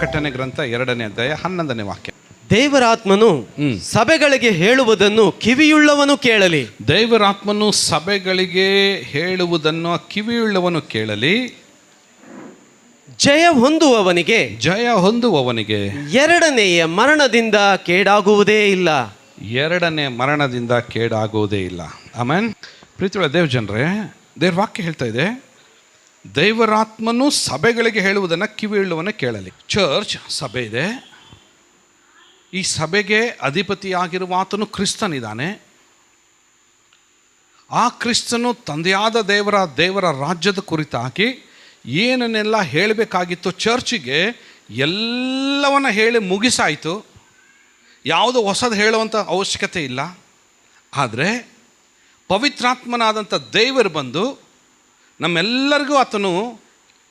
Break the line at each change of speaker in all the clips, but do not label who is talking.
ಪ್ರಕಟಣೆ ಗ್ರಂಥ 2ನೇ ಅಧ್ಯಾಯ 11ನೇ ವಾಕ್ಯ.
ದೇವರಾತ್ಮನು ಸಭೆಗಳಿಗೆ ಹೇಳುವುದನ್ನು ಕಿವಿಯುಳ್ಳವನು ಕೇಳಲಿ.
ದೇವರಾತ್ಮನು ಸಭೆಗಳಿಗೆ ಹೇಳುವುದನ್ನು ಕಿವಿಯುಳ್ಳವನು ಕೇಳಲಿ.
ಜಯ ಹೊಂದುವವನಿಗೆ ಎರಡನೆಯ ಮರಣದಿಂದ ಕೇಡಾಗುವುದೇ ಇಲ್ಲ.
ಎರಡನೇ ಮರಣದಿಂದ ಕೇಡಾಗುವುದೇ ಇಲ್ಲ. ಆಮೇನ್. ಪ್ರೀತಿಯುಳ್ಳ ದೇವ ಜನರೇ, ದೇವ್ರ ವಾಕ್ಯ ಹೇಳ್ತಾ ಇದೆ, ದೇವರಾತ್ಮನು ಸಭೆಗಳಿಗೆ ಹೇಳುವುದನ್ನು ಕಿವಿಯುಳ್ಳವನೇ ಕೇಳಲಿ. ಚರ್ಚ್ ಸಭೆ ಇದೆ. ಈ ಸಭೆಗೆ ಅಧಿಪತಿಯಾಗಿರುವ ಆತನು ಕ್ರಿಸ್ತನಿದ್ದಾನೆ. ಆ ಕ್ರಿಸ್ತನು ತಂದೆಯಾದ ದೇವರ ರಾಜ್ಯದ ಕುರಿತಾಗಿ ಏನನ್ನೆಲ್ಲ ಹೇಳಬೇಕಾಗಿತ್ತು ಚರ್ಚಿಗೆ ಎಲ್ಲವನ್ನ ಹೇಳಿ ಮುಗಿಸಾಯಿತು. ಯಾವುದೋ ಹೊಸದು ಹೇಳುವಂಥ ಅವಶ್ಯಕತೆ ಇಲ್ಲ. ಆದರೆ ಪವಿತ್ರಾತ್ಮನಾದಂಥ ದೇವರು ಬಂದು ನಮ್ಮೆಲ್ಲರಿಗೂ ಆತನು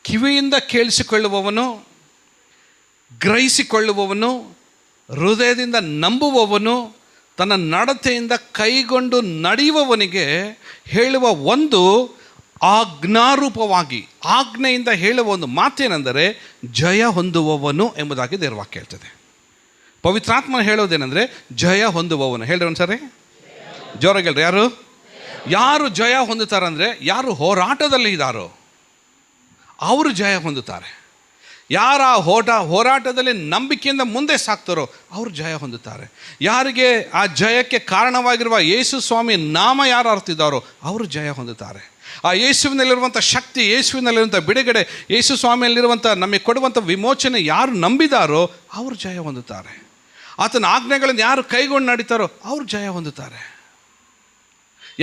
ಕಿವಿಯಿಂದ ಕೇಳಿಸಿಕೊಳ್ಳುವವನು, ಗ್ರಹಿಸಿಕೊಳ್ಳುವವನು, ಹೃದಯದಿಂದ ನಂಬುವವನು, ತನ್ನ ನಡತೆಯಿಂದ ಕೈಗೊಂಡು ನಡೆಯುವವನಿಗೆ ಹೇಳುವ ಒಂದು ಆಜ್ಞಾರೂಪವಾಗಿ ಆಜ್ಞೆಯಿಂದ ಹೇಳುವ ಒಂದು ಮಾತೇನೆಂದರೆ ಜಯ ಹೊಂದುವವನು ಎಂಬುದಾಗಿ ದೇವರ ವಾಕ್ಯ ಹೇಳ್ತದೆ. ಪವಿತ್ರಾತ್ಮನ ಹೇಳೋದೇನೆಂದರೆ ಜಯ ಹೊಂದುವವನು. ಹೇಳ್ರಿ ಒಂದ್ಸರಿ ಜೋರಾಗಿ ಹೇಳ್ರಿ. ಯಾರು ಜಯ ಹೊಂದುತ್ತಾರಂದರೆ ಯಾರು ಹೋರಾಟದಲ್ಲಿ ಇದ್ದಾರೋ ಅವರು ಜಯ ಹೊಂದುತ್ತಾರೆ. ಯಾರ ಹೋರಾಟದಲ್ಲಿ ನಂಬಿಕೆಯಿಂದ ಮುಂದೆ ಸಾಕ್ತಾರೋ ಅವರು ಜಯ ಹೊಂದುತ್ತಾರೆ. ಯಾರಿಗೆ ಆ ಜಯಕ್ಕೆ ಕಾರಣವಾಗಿರುವ ಯೇಸು ಸ್ವಾಮಿ ನಾಮ ಯಾರು ಅರ್ತಿದ್ದಾರೋ ಅವರು ಜಯ ಹೊಂದುತ್ತಾರೆ. ಆ ಯೇಸುವಿನಲ್ಲಿರುವಂಥ ಶಕ್ತಿ, ಯೇಸುವಿನಲ್ಲಿರುವಂಥ ಬಿಡುಗಡೆ, ಯೇಸು ಸ್ವಾಮಿಯಲ್ಲಿರುವಂಥ ನಮಗೆ ಕೊಡುವಂಥ ವಿಮೋಚನೆ ಯಾರು ನಂಬಿದಾರೋ ಅವರು ಜಯ ಹೊಂದುತ್ತಾರೆ. ಆತನ ಆಜ್ಞೆಗಳನ್ನು ಯಾರು ಕೈಗೊಂಡು ನಡೀತಾರೋ ಅವರು ಜಯ ಹೊಂದುತ್ತಾರೆ.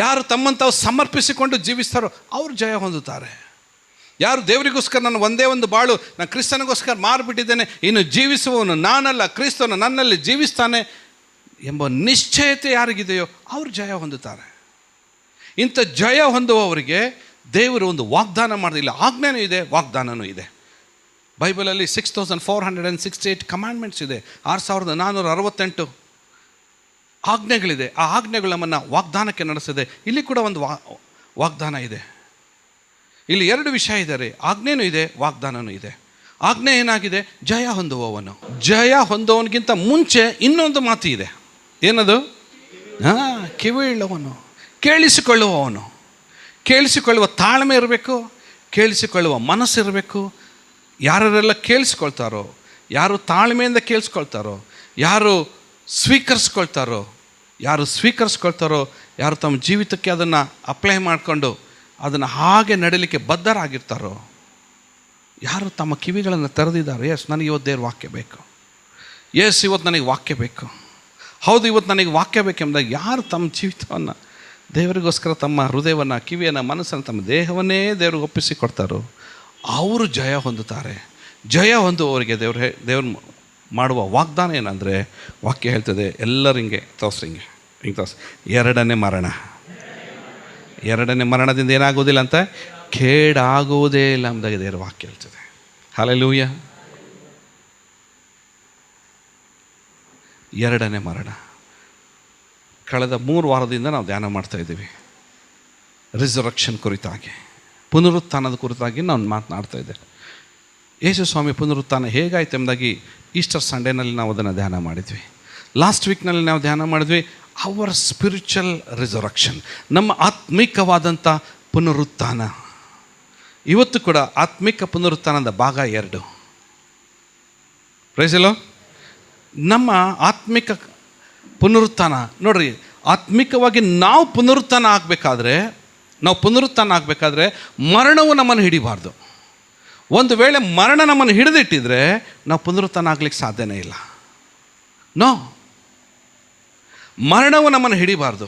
ಯಾರು ತಮ್ಮಂತಾವು ಸಮರ್ಪಿಸಿಕೊಂಡು ಜೀವಿಸ್ತಾರೋ ಅವರು ಜಯ ಹೊಂದುತ್ತಾರೆ. ಯಾರು ದೇವರಿಗೋಸ್ಕರ ನಾನು ಒಂದೇ ಒಂದು ಬಾಳು ನಾನು ಕ್ರಿಸ್ತನಿಗೋಸ್ಕರ ಮಾರಿಬಿಟ್ಟಿದ್ದೇನೆ, ಇನ್ನು ಜೀವಿಸುವವನು ನಾನಲ್ಲ ಕ್ರಿಸ್ತನು ನನ್ನಲ್ಲಿ ಜೀವಿಸ್ತಾನೆ ಎಂಬ ನಿಶ್ಚಯತೆ ಯಾರಿಗಿದೆಯೋ ಅವರು ಜಯ ಹೊಂದುತ್ತಾರೆ. ಇಂಥ ಜಯ ಹೊಂದುವವರಿಗೆ ದೇವರು ಒಂದು ವಾಗ್ದಾನ ಮಾಡೋದಿಲ್ಲ. ಆಜ್ಞೆನೂ ಇದೆ, ವಾಗ್ದಾನವೂ ಇದೆ. ಬೈಬಲಲ್ಲಿ 6468 ಕಮಾಂಡ್ಮೆಂಟ್ಸ್ ಇದೆ. 6468 ಆಜ್ಞೆಗಳಿದೆ. ಆ ಆಜ್ಞೆಗಳು ನಮ್ಮನ್ನು ವಾಗ್ದಾನಕ್ಕೆ ನಡೆಸಿದೆ. ಇಲ್ಲಿ ಕೂಡ ಒಂದು ವಾಗ್ದಾನ ಇದೆ. ಇಲ್ಲಿ 2 ವಿಷಯ ಇದ್ದಾರೆ, ಆಜ್ಞೆನೂ ಇದೆ, ವಾಗ್ದಾನವೂ ಇದೆ. ಆಜ್ಞೆ ಏನಾಗಿದೆ? ಜಯ ಹೊಂದುವವನು. ಜಯ ಹೊಂದುವವನಿಗಿಂತ ಮುಂಚೆ ಇನ್ನೊಂದು ಮಾತು ಇದೆ. ಏನದು? ಕಿವಿಯುಳ್ಳವನು, ಕೇಳಿಸಿಕೊಳ್ಳುವವನು. ಕೇಳಿಸಿಕೊಳ್ಳುವ ತಾಳ್ಮೆ ಇರಬೇಕು, ಕೇಳಿಸಿಕೊಳ್ಳುವ ಮನಸ್ಸಿರಬೇಕು. ಯಾರೆಲ್ಲ ಕೇಳಿಸ್ಕೊಳ್ತಾರೋ, ಯಾರು ತಾಳ್ಮೆಯಿಂದ ಕೇಳಿಸ್ಕೊಳ್ತಾರೋ, ಯಾರು ಸ್ವೀಕರಿಸ್ಕೊಳ್ತಾರೋ, ಯಾರು ತಮ್ಮ ಜೀವಿತಕ್ಕೆ ಅದನ್ನು ಅಪ್ಲೈ ಮಾಡಿಕೊಂಡು ಅದನ್ನು ಹಾಗೆ ನಡೀಲಿಕ್ಕೆ ಬದ್ಧರಾಗಿರ್ತಾರೋ, ಯಾರು ತಮ್ಮ ಕಿವಿಗಳನ್ನು ತೆರೆದಿದ್ದಾರೆ, ಎಸ್ ನನಗೆ ಇವತ್ತು ದೇವ್ರ ವಾಕ್ಯ ಬೇಕು, ಎಸ್ ಇವತ್ತು ನನಗೆ ವಾಕ್ಯ ಬೇಕು, ಹೌದು ಇವತ್ತು ನನಗೆ ವಾಕ್ಯ ಬೇಕೆಂಬುದಾಗ ಯಾರು ತಮ್ಮ ಜೀವಿತವನ್ನು ದೇವರಿಗೋಸ್ಕರ ತಮ್ಮ ಹೃದಯವನ್ನು, ಕಿವಿಯನ್ನು, ಮನಸ್ಸನ್ನು, ತಮ್ಮ ದೇಹವನ್ನೇ ದೇವ್ರಿಗೆ ಒಪ್ಪಿಸಿಕೊಡ್ತಾರೋ ಅವರು ಜಯ ಹೊಂದುತ್ತಾರೆ. ಜಯ ಹೊಂದುವವರಿಗೆ ದೇವ್ರು ಮಾಡುವ ವಾಗ್ದಾನ ಏನಂದರೆ ವಾಕ್ಯ ಹೇಳ್ತದೆ, ಎಲ್ಲರೂ ಹಿಂಗೆ ತೋರಿಸಿ ಎರಡನೇ ಮರಣದಿಂದ ಏನಾಗುವುದಿಲ್ಲ ಅಂತ, ಕೇಡಾಗುವುದೇ ಇಲ್ಲ ಎಂಬುದಾಗಿ ದೇವರ ವಾಕ್ಯ ಹೇಳ್ತದೆ. ಹಲ್ಲೆಲೂಯಾ. ಎರಡನೇ ಮರಣ ಕಳೆದ 3 ವಾರದಿಂದ ನಾವು ಧ್ಯಾನ ಮಾಡ್ತಾಯಿದ್ದೀವಿ. ರಿಸರಕ್ಷನ್ ಕುರಿತಾಗಿ, ಪುನರುತ್ಥಾನದ ಕುರಿತಾಗಿ ನಾವು ಮಾತನಾಡ್ತಾ ಇದ್ದೇವೆ. ಯೇಸು ಸ್ವಾಮಿ ಪುನರುತ್ಥಾನ ಹೇಗಾಯ್ತು ಎಂಬುದಾಗಿ ಈಸ್ಟರ್ ಸಂಡೇನಲ್ಲಿ ನಾವು ಅದನ್ನು ಧ್ಯಾನ ಮಾಡಿದ್ವಿ. ಲಾಸ್ಟ್ ವೀಕ್ನಲ್ಲಿ ನಾವು ಧ್ಯಾನ ಮಾಡಿದ್ವಿ ಅವರ್ ಸ್ಪಿರಿಚುವಲ್ ರಿಸರಕ್ಷನ್, ನಮ್ಮ ಆತ್ಮಿಕವಾದಂಥ ಪುನರುತ್ಥಾನ. ಇವತ್ತು ಕೂಡ ಆತ್ಮಿಕ ಪುನರುತ್ಥಾನದ ಭಾಗ 2. Praise the Lord. ನಮ್ಮ ಆತ್ಮಿಕ ಪುನರುತ್ಥಾನ ನೋಡ್ರಿ, ಆತ್ಮಿಕವಾಗಿ ನಾವು ಪುನರುತ್ಥಾನ ಆಗಬೇಕಾದ್ರೆ ಮರಣವು ನಮ್ಮನ್ನು ಹಿಡಿಬಾರ್ದು. ಒಂದು ವೇಳೆ ಮರಣ ನಮ್ಮನ್ನು ಹಿಡಿದಿಟ್ಟಿದ್ರೆ ನಾವು ಪುನರುತ್ಥಾನ ಆಗ್ಲಿಕ್ಕೆ ಸಾಧ್ಯನೇ ಇಲ್ಲ. ಮರಣವು ನಮ್ಮನ್ನು ಹಿಡಿಬಾರ್ದು.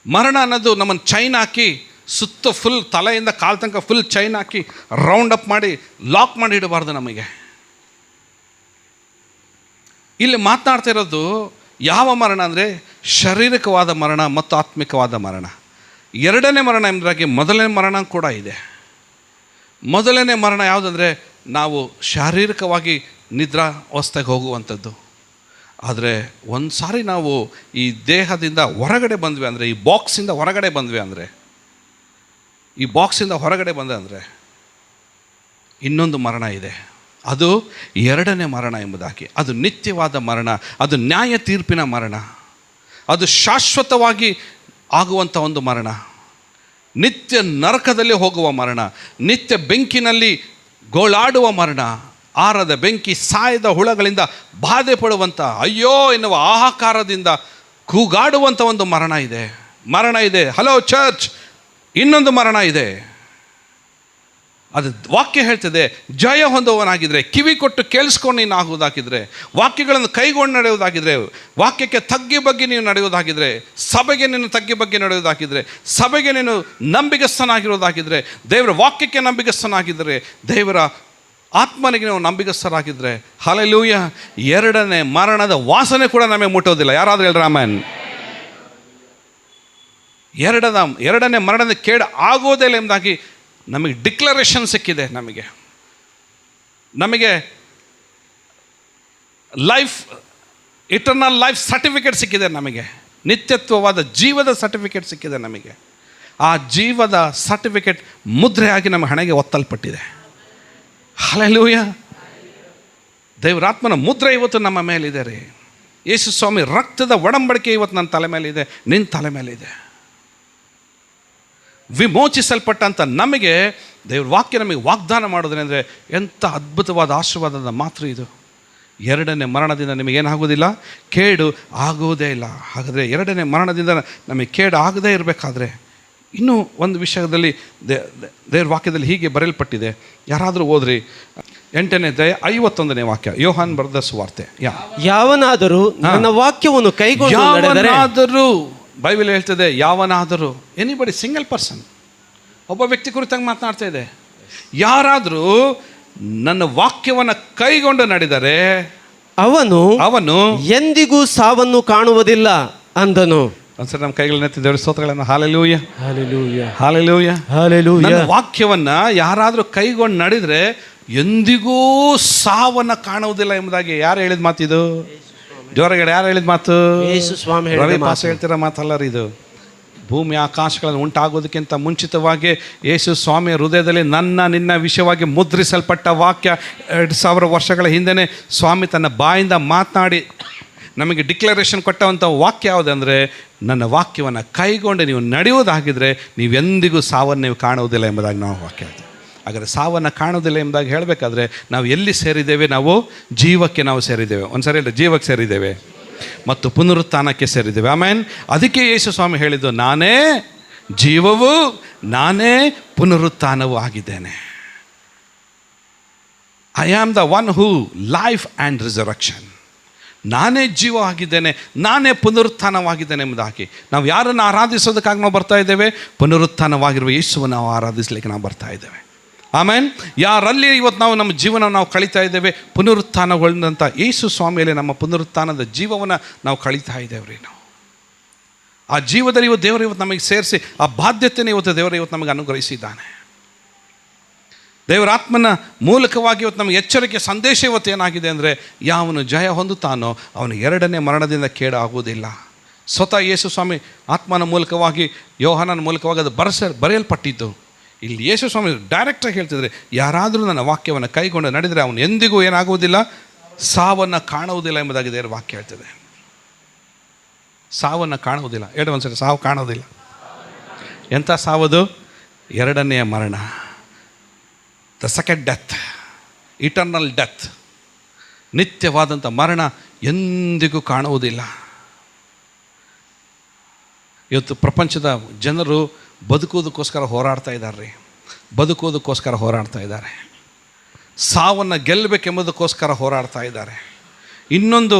ಮರಣ ಅನ್ನೋದು ನಮ್ಮನ್ನು ಚೈನ್ ಹಾಕಿ ಸುತ್ತ ಫುಲ್ ತಲೆಯಿಂದ ಕಾಲು ತನಕ ಫುಲ್ ಚೈನ್ ಹಾಕಿ ರೌಂಡ್ ಅಪ್ ಮಾಡಿ ಲಾಕ್ ಮಾಡಿ ಇಡಬಾರ್ದು. ನಮಗೆ ಇಲ್ಲಿ ಮಾತನಾಡ್ತಾ ಇರೋದು ಯಾವ ಮರಣ ಅಂದರೆ ಶಾರೀರಿಕವಾದ ಮರಣ ಮತ್ತು ಆತ್ಮಿಕವಾದ ಮರಣ. ಎರಡನೇ ಮರಣ ಎಂಬುದಾಗಿ ಮೊದಲನೇ ಮರಣ ಕೂಡ ಇದೆ. ಮೊದಲನೇ ಮರಣ ಯಾವುದಂದರೆ ನಾವು ಶಾರೀರಿಕವಾಗಿ ನಿದ್ರಾವಸ್ಥೆಗೆ ಹೋಗುವಂಥದ್ದು. ಆದರೆ ಒಂದು ಸಾರಿ ನಾವು ಈ ದೇಹದಿಂದ ಹೊರಗಡೆ ಬಂದ್ವಿ ಅಂದರೆ, ಈ ಬಾಕ್ಸಿಂದ ಹೊರಗಡೆ ಬಂದ್ವಿ ಅಂದರೆ, ಇನ್ನೊಂದು ಮರಣ ಇದೆ. ಅದು ಎರಡನೇ ಮರಣ ಎಂಬುದಾಗಿ. ಅದು ನಿತ್ಯವಾದ ಮರಣ, ಅದು ನ್ಯಾಯ ತೀರ್ಪಿನ ಮರಣ, ಅದು ಶಾಶ್ವತವಾಗಿ ಆಗುವಂಥ ಒಂದು ಮರಣ, ನಿತ್ಯ ನರಕದಲ್ಲಿ ಹೋಗುವ ಮರಣ, ನಿತ್ಯ ಬೆಂಕಿನಲ್ಲಿ ಗೋಳಾಡುವ ಮರಣ, ಆರದ ಬೆಂಕಿ, ಸಾಯದ ಹುಳಗಳಿಂದ ಬಾಧೆ ಪಡುವಂಥ, ಅಯ್ಯೋ ಎನ್ನುವ ಆಹಾಕಾರದಿಂದ ಕೂಗಾಡುವಂಥ ಒಂದು ಮರಣ ಇದೆ. ಹಲೋ ಚರ್ಚ್, ಇನ್ನೊಂದು ಮರಣ ಇದೆ. ಅದು ವಾಕ್ಯ ಹೇಳ್ತದೆ, ಜಯ ಹೊಂದುವವನಾಗಿದ್ದರೆ, ಕಿವಿ ಕೊಟ್ಟು ಕೇಳಿಸ್ಕೊಂಡು ನೀನು ಆಗುವುದಾಗಿದ್ದರೆ, ವಾಕ್ಯಗಳನ್ನು ಕೈಗೊಂಡು ನಡೆಯುವುದಾಗಿದ್ದರೆ, ವಾಕ್ಯಕ್ಕೆ ತಗ್ಗಿ ಬಗ್ಗೆ ನೀವು ನಡೆಯುವುದಾಗಿದ್ದರೆ, ಸಭೆಗೆ ನೀನು ತಗ್ಗಿ ಬಗ್ಗೆ ನಡೆಯುವುದಾಗಿದ್ದರೆ, ಸಭೆಗೆ ನೀನು ನಂಬಿಗಸ್ತನಾಗಿರೋದಾಗಿದ್ದರೆ, ದೇವರ ವಾಕ್ಯಕ್ಕೆ ನಂಬಿಗಸ್ತನಾಗಿದ್ದರೆ, ದೇವರ ಆತ್ಮನಿಗೆ ನಾವು ನಂಬಿಗಸ್ತರಾಗಿದ್ದರೆ, ಹಲ್ಲೆಲೂಯಾ, ಎರಡನೇ ಮರಣದ ವಾಸನೆ ಕೂಡ ನಮಗೆ ಮುಟ್ಟೋದಿಲ್ಲ. ಯಾರಾದರೂ ಹೇಳ್ರಿ ಆಮೆನ್. ಎರಡನೇ ಮರಣದ ಕೇಡು ಆಗೋದೇ ಇಲ್ಲ ಎಂಬುದಾಗಿ ನಮಗೆ ಡಿಕ್ಲರೇಷನ್ ಸಿಕ್ಕಿದೆ. ನಮಗೆ ಇಟರ್ನಲ್ ಲೈಫ್ ಸರ್ಟಿಫಿಕೇಟ್ ಸಿಕ್ಕಿದೆ. ನಮಗೆ ನಿತ್ಯತ್ವವಾದ ಜೀವದ ಸರ್ಟಿಫಿಕೇಟ್ ಸಿಕ್ಕಿದೆ. ನಮಗೆ ಆ ಜೀವದ ಸರ್ಟಿಫಿಕೇಟ್ ಮುದ್ರೆಯಾಗಿ ನಮ್ಮ ಹಣೆಗೆ ಒತ್ತಲ್ಪಟ್ಟಿದೆ. ಹಲ್ಲೆಲೂಯಾ. ದೇವರಾತ್ಮನ ಮುದ್ರೆ ಇವತ್ತು ನಮ್ಮ ಮೇಲಿದೆ ರೀ. ಯೇಸು ಸ್ವಾಮಿ ರಕ್ತದ ಒಡಂಬಡಿಕೆ ಇವತ್ತು ನನ್ನ ತಲೆ ಮೇಲಿದೆ, ನಿನ್ನ ತಲೆ ಮೇಲಿದೆ. ವಿಮೋಚಿಸಲ್ಪಟ್ಟಂಥ ನಮಗೆ ದೇವ್ರ ವಾಕ್ಯ ನಮಗೆ ವಾಗ್ದಾನ ಮಾಡೋದೇನೆಂದರೆ, ಎಂಥ ಅದ್ಭುತವಾದ ಆಶೀರ್ವಾದದ ಮಾತ್ರ ಇದು. ಎರಡನೇ ಮರಣದಿಂದ ನಿಮಗೇನಾಗೋದಿಲ್ಲ, ಕೇಡು ಆಗೋದೇ ಇಲ್ಲ. ಹಾಗಾದರೆ ಎರಡನೇ ಮರಣದಿಂದ ನಮಗೆ ಕೇಡು ಆಗದೇ ಇರಬೇಕಾದ್ರೆ ಇನ್ನೂ ಒಂದು ವಿಷಯದಲ್ಲಿ ದೇವ್ರ ವಾಕ್ಯದಲ್ಲಿ ಹೀಗೆ ಬರೆಯಲ್ಪಟ್ಟಿದೆ. ಯಾರಾದರೂ ಓದ್ರಿ 8ನೇ ಅಧ್ಯಾಯ 51ನೇ ವಾಕ್ಯ, ಯೋಹಾನ್ ಬರೆದ ಸುವಾರ್ತೆ.
ಯಾವನಾದರೂ ನನ್ನ ವಾಕ್ಯವನ್ನು ಕೈಗೊಂಡು ನಡೆದರೆ,
ಯಾವನಾದರೂ, ಬೈಬಲ್ ಹೇಳ್ತದೆ ಯಾವನಾದರೂ, ಎನಿಬಡಿ, ಸಿಂಗಲ್ ಪರ್ಸನ್, ಒಬ್ಬ ವ್ಯಕ್ತಿ ಕುರಿತಾಗಿ ಮಾತನಾಡ್ತಾ ಇದೆ. ಯಾರಾದರೂ ನನ್ನ ವಾಕ್ಯವನ್ನು ಕೈಗೊಂಡು ನಡೆದರೆ ಅವನು
ಎಂದಿಗೂ ಸಾವನ್ನು ಕಾಣುವುದಿಲ್ಲ ಅಂದನು.
ಒಂದ್ಸರಿ ನಮ್ಮ ಕೈಗಳನ್ನ ದೇವರ ಸ್ತೋತ್ರಗಳನ್ನು ಹಲ್ಲೆಲೂಯಾ,
ಹಲ್ಲೆಲೂಯಾ,
ಹಲ್ಲೆಲೂಯಾ,
ಹಲ್ಲೆಲೂಯಾ.
ನನ್ನ ವಾಕ್ಯವನ್ನ ಯಾರಾದರೂ ಕೈಗೊಂಡು ನಡೆದರೆ ಎಂದಿಗೂ ಸಾವನ್ನು ಕಾಣುವುದಿಲ್ಲ ಎಂಬುದಾಗಿ ಯಾರು ಹೇಳಿದ ಮಾತಿದು? ಜೋರಾಗಿ ಯಾರು ಹೇಳಿದ ಮಾತು? ರವಿ ಪಾಸ ಹೇಳ್ತಿರೋ ಮಾತಲ್ಲ ರೀ ಇದು. ಭೂಮಿ ಆಕಾಶಗಳನ್ನು ಉಂಟಾಗೋದಕ್ಕಿಂತ ಮುಂಚಿತವಾಗಿ ಯೇಸು ಸ್ವಾಮಿಯ ಹೃದಯದಲ್ಲಿ ನಿನ್ನ ವಿಷಯವಾಗಿ ಮುದ್ರಿಸಲ್ಪಟ್ಟ ವಾಕ್ಯ 2000 ವರ್ಷಗಳ ಹಿಂದೆಯೇ ಸ್ವಾಮಿ ತನ್ನ ಬಾಯಿಂದ ಮಾತನಾಡಿ ನಮಗೆ ಡಿಕ್ಲರೇಷನ್ ಕೊಟ್ಟವಂಥ ವಾಕ್ಯ ಯಾವುದಂದರೆ, ನನ್ನ ವಾಕ್ಯವನ್ನು ಕೈಗೊಂಡು ನೀವು ನಡೆಯುವುದಾಗಿದ್ದರೆ ನೀವೆಂದಿಗೂ ಸಾವನ್ನು ನೀವು ಕಾಣುವುದಿಲ್ಲ ಎಂಬುದಾಗಿ ನಾವು ವಾಕ್ಯ ಹೇಳ್ತೇವೆ. ಹಾಗಾದರೆ ಸಾವನ್ನು ಕಾಣುವುದಿಲ್ಲ ಎಂಬುದಾಗಿ ಹೇಳಬೇಕಾದ್ರೆ ನಾವು ಎಲ್ಲಿ ಸೇರಿದ್ದೇವೆ? ನಾವು ಜೀವಕ್ಕೆ ನಾವು ಸೇರಿದ್ದೇವೆ. ಒಂದ್ಸರಿ ಹೇಳಿ, ಜೀವಕ್ಕೆ ಸೇರಿದ್ದೇವೆ ಮತ್ತು ಪುನರುತ್ಥಾನಕ್ಕೆ ಸೇರಿದ್ದೇವೆ. ಆಮೇನ್. ಅದಕ್ಕೆ ಯೇಸು ಸ್ವಾಮಿ ಹೇಳಿದ್ದು, ನಾನೇ ಜೀವವು, ನಾನೇ ಪುನರುತ್ಥಾನವೂ ಆಗಿದ್ದೇನೆ. I am the one who life and resurrection. ನಾನೇ ಜೀವ ಆಗಿದ್ದೇನೆ, ನಾನೇ ಪುನರುತ್ಥಾನವಾಗಿದ್ದೇನೆ ಎಂಬುದಾಗಿ ನಾವು ಯಾರನ್ನು ಆರಾಧಿಸೋದಕ್ಕಾಗಿ ನಾವು ಬರ್ತಾ ಇದ್ದೇವೆ? ಪುನರುತ್ಥಾನವಾಗಿರುವ ಯೇಸುವನ್ನು ನಾವು ಆರಾಧಿಸಲಿಕ್ಕೆ ನಾವು ಬರ್ತಾ ಇದ್ದೇವೆ. ಆಮೇನ್. ಯಾರಲ್ಲಿ ಇವತ್ತು ನಮ್ಮ ಜೀವನ ನಾವು ಕಳೀತಾ ಇದ್ದೇವೆ? ಪುನರುತ್ಥಾನಗೊಂಡಂಥ ಯೇಸು ಸ್ವಾಮಿಯಲ್ಲಿ ನಮ್ಮ ಪುನರುತ್ಥಾನದ ಜೀವವನ್ನು ನಾವು ಕಳೀತಾ ಇದ್ದೇವೆ ರೀ. ನಾವು ಆ ಜೀವದಲ್ಲಿ ದೇವರು ಇವತ್ತು ನಮಗೆ ಸೇರಿಸಿ ಆ ಬಾಧ್ಯತೆಯನ್ನು ದೇವರು ಇವತ್ತು ನಮಗೆ ಅನುಗ್ರಹಿಸಿದ್ದಾನೆ. ದೇವರಾತ್ಮನ ಮೂಲಕವಾಗಿ ಇವತ್ತು ನಮಗೆ ಎಚ್ಚರಿಕೆ ಸಂದೇಶ ಇವತ್ತು ಏನಾಗಿದೆ ಅಂದರೆ, ಯಾವನು ಜಯ ಹೊಂದುತ್ತಾನೋ ಅವನು ಎರಡನೇ ಮರಣದಿಂದ ಕೇಡು ಆಗುವುದಿಲ್ಲ. ಸ್ವತಃ ಯೇಸು ಸ್ವಾಮಿ ಆತ್ಮನ ಮೂಲಕವಾಗಿ, ಯೋಹಾನನ ಮೂಲಕವಾಗಿ ಅದು ಬರೆಯಲ್ಪಟ್ಟಿದ್ದು. ಇಲ್ಲಿ ಯೇಸು ಸ್ವಾಮಿ ಡೈರೆಕ್ಟಾಗಿ ಹೇಳ್ತಿದ್ರೆ, ಯಾರಾದರೂ ನನ್ನ ವಾಕ್ಯವನ್ನು ಕೈಗೊಂಡು ನಡೆದರೆ ಅವನು ಎಂದಿಗೂ ಏನಾಗುವುದಿಲ್ಲ, ಸಾವನ್ನು ಕಾಣುವುದಿಲ್ಲ ಎಂಬುದಾಗಿ ದೇವರ ವಾಕ್ಯ ಹೇಳ್ತದೆ. ಸಾವನ್ನು ಕಾಣುವುದಿಲ್ಲ. ಒಂದ್ಸರಿ, ಸಾವು ಕಾಣುವುದಿಲ್ಲ. ಎಂಥ ಸಾವದು? ಎರಡನೆಯ ಮರಣ, the second death, eternal death. ನಿತ್ಯವಾದಂಥ ಮರಣ ಎಂದಿಗೂ ಕಾಣುವುದಿಲ್ಲ. ಇವತ್ತು ಪ್ರಪಂಚದ ಜನರು ಬದುಕುವುದಕ್ಕೋಸ್ಕರ ಹೋರಾಡ್ತಾ ಇದ್ದಾರೆ. ಸಾವನ್ನು ಗೆಲ್ಲಬೇಕೆಂಬುದಕ್ಕೋಸ್ಕರ ಹೋರಾಡ್ತಾ ಇದ್ದಾರೆ. ಇನ್ನೊಂದು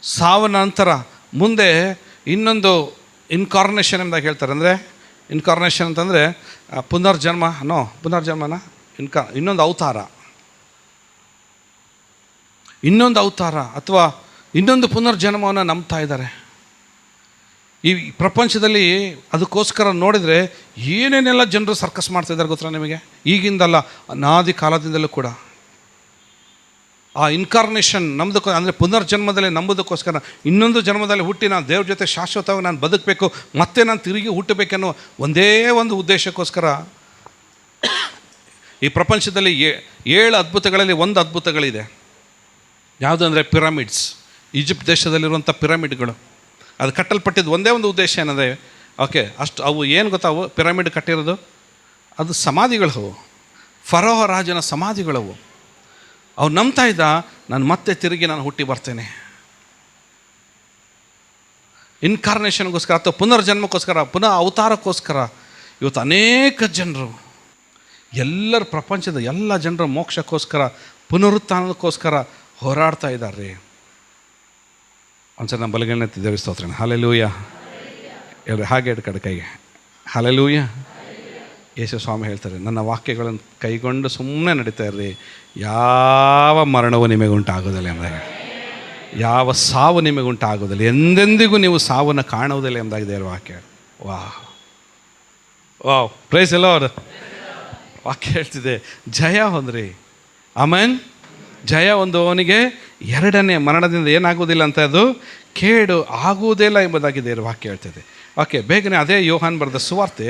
ಸಾವನ ನಂತರ ಮುಂದೆ ಇನ್ನೊಂದು ಇನ್ಕಾರ್ನೇಷನ್ ಎಂಬುದಾಗಿ ಹೇಳ್ತಾರೆ. ಅಂದರೆ ಇನ್ಕಾರ್ನೇಷನ್ ಅಂತಂದರೆ ಪುನರ್ಜನ್ಮನ ಇನ್ನೊಂದು ಅವತಾರ ಅಥವಾ ಇನ್ನೊಂದು ಪುನರ್ಜನ್ಮವನ್ನು ನಂಬ್ತಾ ಇದ್ದಾರೆ. ಈ ಪ್ರಪಂಚದಲ್ಲಿ ಅದಕ್ಕೋಸ್ಕರ ನೋಡಿದರೆ ಏನೇನೆಲ್ಲ ಜನರು ಸರ್ಕಸ್ ಮಾಡ್ತಾ ಇದ್ದಾರೆ ಗೊತ್ತಾ ನಿಮಗೆ? ಈಗಿಂದಲ್ಲ, ಅನಾದಿ ಕಾಲದಿಂದಲೂ ಕೂಡ ಆ ಇನ್ಕಾರ್ನೇಷನ್ ನಮ್ಮದಕ್ಕೂ, ಅಂದರೆ ಪುನರ್ಜನ್ಮದಲ್ಲಿ ನಂಬೋದಕ್ಕೋಸ್ಕರ, ಇನ್ನೊಂದು ಜನ್ಮದಲ್ಲಿ ಹುಟ್ಟಿ ನಾನು ದೇವ್ರ ಜೊತೆ ಶಾಶ್ವತವಾಗಿ ನಾನು ಬದುಕಬೇಕು, ಮತ್ತೆ ನಾನು ತಿರುಗಿ ಹುಟ್ಟಬೇಕೆನ್ನೋ ಒಂದೇ ಒಂದು ಉದ್ದೇಶಕ್ಕೋಸ್ಕರ ಈ ಪ್ರಪಂಚದಲ್ಲಿ 7 ಅದ್ಭುತಗಳಲ್ಲಿ ಒಂದು ಅದ್ಭುತಗಳಿದೆ. ಯಾವುದು ಅಂದರೆ ಪಿರಮಿಡ್ಸ್. ಈಜಿಪ್ಟ್ ದೇಶದಲ್ಲಿರುವಂಥ ಪಿರಮಿಡ್ಗಳು. ಅದು ಕಟ್ಟಲ್ಪಟ್ಟಿದ್ದು ಒಂದೇ ಒಂದು ಉದ್ದೇಶ ಏನಂದರೆ, ಓಕೆ, ಅವು ಏನು ಗೊತ್ತಾ, ಅವು ಪಿರಮಿಡ್ ಕಟ್ಟಿರೋದು ಅದು ಸಮಾಧಿಗಳು. ಫರೋಹ ರಾಜನ ಸಮಾಧಿಗಳವು. ಅವ್ರು ನಂಬ್ತಾ ಇದ್ದ, ನಾನು ಮತ್ತೆ ತಿರುಗಿ ನಾನು ಹುಟ್ಟಿ ಬರ್ತೇನೆ, ಇನ್ಕಾರ್ನೇಷನ್ಗೋಸ್ಕರ ಅಥವಾ ಪುನರ್ಜನ್ಮಕ್ಕೋಸ್ಕರ, ಪುನಃ ಅವತಾರಕ್ಕೋಸ್ಕರ. ಇವತ್ತು ಅನೇಕ ಜನರು, ಎಲ್ಲರ ಪ್ರಪಂಚದ ಎಲ್ಲ ಜನರು ಮೋಕ್ಷಕ್ಕೋಸ್ಕರ, ಪುನರುತ್ಥಾನಕ್ಕೋಸ್ಕರ ಹೋರಾಡ್ತಾ ಇದ್ದಾರೆ. ಒಂದ್ಸಲ ನಮ್ಮ ಬಲಗಣ್ಣ ಎತ್ತಿದ್ದೇವೆ, ಸ್ತೋತ್ರ. ಹಲ್ಲೆಲೂಯಾ. ಹೇಳ್ರಿ ಹಾಗೆ ಕಡೆ ಕೈಗೆ, ಹಲ್ಲೆಲೂಯಾ. ಯೇಸು ಸ್ವಾಮಿ ಹೇಳ್ತಾರೆ, ನನ್ನ ವಾಕ್ಯಗಳನ್ನು ಕೈಗೊಂಡು ಸುಮ್ಮನೆ ನಡೀತಾ ಇರ್ರಿ, ಯಾವ ಮರಣವು ನಿಮಗುಂಟಾಗೋದಿಲ್ಲ ಎಂದಾಗ, ಯಾವ ಸಾವು ನಿಮಗುಂಟಾಗೋದಿಲ್ಲ, ಎಂದೆಂದಿಗೂ ನೀವು ಸಾವನ್ನು ಕಾಣುವುದಿಲ್ಲ ಎಂದಾಗಿದೆ ವಾಕ್ಯ. ವಾವ್, ಪ್ರೈಸ್ ಎಲ್ಲ ಅವ್ರು ವಾಕ್ಯ ಹೇಳ್ತಿದೆ. ಜಯ ಹೊಂದ್ರಿ, ಆಮೇನ್. ಜಯ ಹೊಂದುವವನಿಗೆ ಎರಡನೇ ಮರಣದಿಂದ ಏನಾಗುವುದಿಲ್ಲ ಅಂತ, ಅದು ಕೇಡು ಆಗುವುದಿಲ್ಲ ಎಂಬುದಾಗಿದೆ ವಾಕ್ಯ ಹೇಳ್ತಿದೆ. ಓಕೆ, ಬೇಗನೆ ಅದೇ ಯೋಹಾನ್ ಬರೆದ ಸುವಾರ್ತೆ,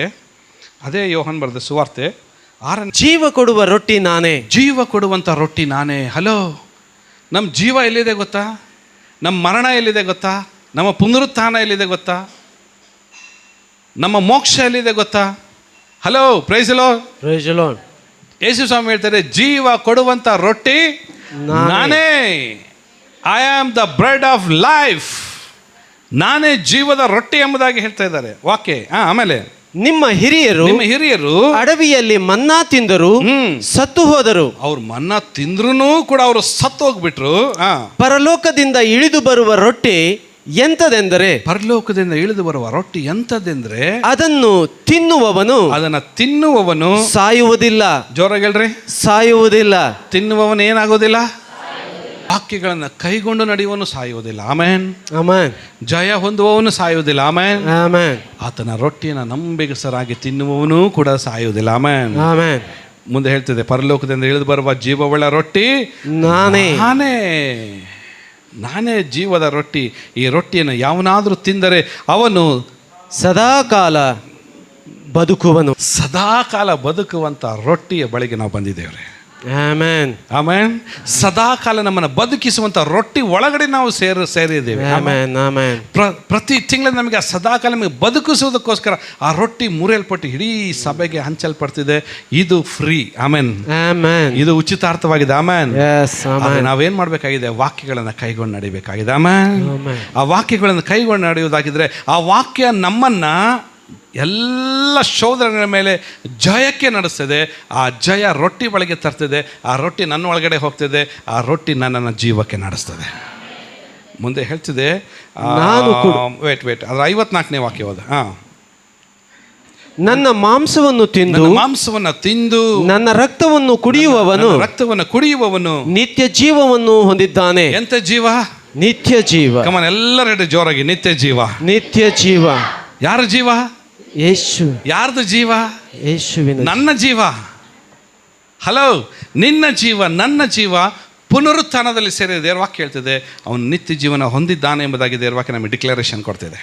ಜೀವ ಕೊಡುವ ರೊಟ್ಟಿ ನಾನೇ.
ಜೀವ ಕೊಡುವಂಥ ರೊಟ್ಟಿ ನಾನೇ. ಹಲೋ, ನಮ್ಮ ಜೀವ ಎಲ್ಲಿದೆ ಗೊತ್ತಾ? ನಮ್ಮ ಮರಣ ಎಲ್ಲಿದೆ ಗೊತ್ತಾ? ನಮ್ಮ ಪುನರುತ್ಥಾನ ಎಲ್ಲಿದೆ ಗೊತ್ತಾ? ನಮ್ಮ ಮೋಕ್ಷ ಎಲ್ಲಿದೆ ಗೊತ್ತಾ? Hello, praise lord. ಯೇಸು ಸ್ವಾಮಿ ಹೇಳ್ತಾರೆ, ಜೀವ ಕೊಡುವಂಥ ರೊಟ್ಟಿ ನಾನೇ. I am the bread of life. ನಾನೇ ಜೀವದ ರೊಟ್ಟಿ ಎಂಬುದಾಗಿ ಹೇಳ್ತಾ ಇದ್ದಾರೆ ವಾಕ್ಯ. ಆಮೇಲೆ
ನಿಮ್ಮ ಹಿರಿಯರು ಅಡವಿಯಲ್ಲಿ ಮನ್ನಾ ತಿಂದರು, ಸತ್ತು ಹೋದರು.
ಅವ್ರು ಮನ್ನಾ ತಿಂದ್ರೂ ಕೂಡ ಅವರು ಸತ್ತು ಹೋಗ್ಬಿಟ್ರು.
ಪರಲೋಕದಿಂದ ಇಳಿದು ಬರುವ ರೊಟ್ಟಿ ಎಂತದೆಂದರೆ,
ಪರಲೋಕದಿಂದ ಇಳಿದು ಬರುವ ರೊಟ್ಟಿ ಎಂತದೆಂದ್ರೆ,
ಅದನ್ನು ತಿನ್ನುವವನು ಸಾಯುವುದಿಲ್ಲ.
ಜೋರಾಗಿ ಹೇಳ್ರಿ,
ಸಾಯುವುದಿಲ್ಲ.
ತಿನ್ನುವವನು ಏನಾಗೋದಿಲ್ಲ? ವಾಕ್ಯಗಳನ್ನು ಕೈಗೊಂಡು ನಡೆಯುವವನು ಸಾಯುವುದಿಲ್ಲ. ಆಮೇನ್,
ಆಮೇನ್.
ಜಯ ಹೊಂದುವವನು ಸಾಯುವುದಿಲ್ಲ. ಆಮೇನ್,
ಆಮೇನ್.
ಆತನ ರೊಟ್ಟಿಯನ್ನು ನಂಬಿಗಸರಾಗಿ ತಿನ್ನುವವನು ಕೂಡ ಸಾಯುವುದಿಲ್ಲ. ಆಮೇನ್,
ಆಮೇನ್.
ಮುಂದೆ ಹೇಳ್ತಿದೆ, ಪರಲೋಕದಿಂದ ಇಳಿದು ಬರುವ ಜೀವವುಳ್ಳ ರೊಟ್ಟಿ ನಾನೇ ಜೀವದ ರೊಟ್ಟಿ. ಈ ರೊಟ್ಟಿಯನ್ನು ಯಾವನಾದರೂ ತಿಂದರೆ ಅವನು
ಸದಾಕಾಲ ಬದುಕುವನು.
ಸದಾಕಾಲ ಬದುಕುವಂಥ ರೊಟ್ಟಿಯ ಬಳಿಗೆ ನಾವು ಬಂದಿದ್ದೇವೆ.
Amen,
amen. ಸದಾಕಾಲ ನಮ್ಮನ್ನು ಬದುಕಿಸುವಂಥ ರೊಟ್ಟಿ ಒಳಗಡೆ ನಾವು ಸೇರಿದ್ದೇವೆ.
Amen, amen.
ಪ್ರತಿ ತಿಂಗಳು ನಮಗೆ ಆ ಸದಾಕಾಲ ನಮಗೆ ಬದುಕಿಸುವುದಕ್ಕೋಸ್ಕರ ಆ ರೊಟ್ಟಿ ಮುರಿಯಲ್ಪಟ್ಟು ಇಡೀ ಸಭೆಗೆ ಹಂಚಲ್ಪಡ್ತಿದೆ. ಇದು ಫ್ರೀ. Amen,
amen.
ಇದು ಉಚಿತಾರ್ಥವಾಗಿದೆ. ಆಮೆನ್. ನಾವೇನ್ ಮಾಡಬೇಕಾಗಿದೆ? ವಾಕ್ಯಗಳನ್ನು ಕೈಗೊಂಡು ನಡಿಬೇಕಾಗಿದೆ. ಆಮೆನ್. ಆ ವಾಕ್ಯಗಳನ್ನು ಕೈಗೊಂಡು ನಡೆಯುವುದಾಗಿದ್ರೆ ಆ ವಾಕ್ಯ ನಮ್ಮನ್ನ ಎಲ್ಲ ಶೋಧನೆಗಳ ಮೇಲೆ ಜಯಕ್ಕೆ ನಡೆಸ್ತದೆ. ಆ ಜಯ ರೊಟ್ಟಿ ಒಳಗೆ ತರ್ತದೆ. ಆ ರೊಟ್ಟಿ ನನ್ನ ಒಳಗಡೆ ಹೋಗ್ತದೆ. ಆ ರೊಟ್ಟಿ ನನ್ನನ್ನು ಜೀವಕ್ಕೆ ನಡೆಸ್ತದೆ. ಮುಂದೆ ಹೇಳ್ತಿದೆ, ವೇಟ್ ಅದರ 54ನೇ ವಾಕ್ಯ ಹೋದ.
ನನ್ನ ಮಾಂಸವನ್ನು ತಿಂದು ನನ್ನ ರಕ್ತವನ್ನು ಕುಡಿಯುವವನು ನಿತ್ಯ ಜೀವವನ್ನು ಹೊಂದಿದ್ದಾನೆ.
ಎಂತ ಜೀವ?
ನಿತ್ಯ ಜೀವ.
ಕಮನ್, ಎಲ್ಲರೆಡೆ ಜೋರಾಗಿ, ನಿತ್ಯ ಜೀವ.
ನಿತ್ಯ ಜೀವ.
ಯಾರ ಜೀವ?
ಯೇಸು.
ಯಾರ್ದು ಜೀವ?
ಯೇಸುವಿನ.
ನನ್ನ ಜೀವ. ಹಲೋ, ನಿನ್ನ ಜೀವ, ನನ್ನ ಜೀವ ಪುನರುತ್ಥಾನದಲ್ಲಿ ಸೇರಿದೆ. ದೇವರ ವಾಕ್ಯ ಹೇಳ್ತಿದೆ, ಅವನು ನಿತ್ಯ ಜೀವನ ಹೊಂದಿದ್ದಾನೆ ಎಂಬುದಾಗಿ ದೇವರ ವಾಕ್ಯ ನಮಗೆ ಡಿಕ್ಲರೇಷನ್ ಕೊಡ್ತಿದೆ.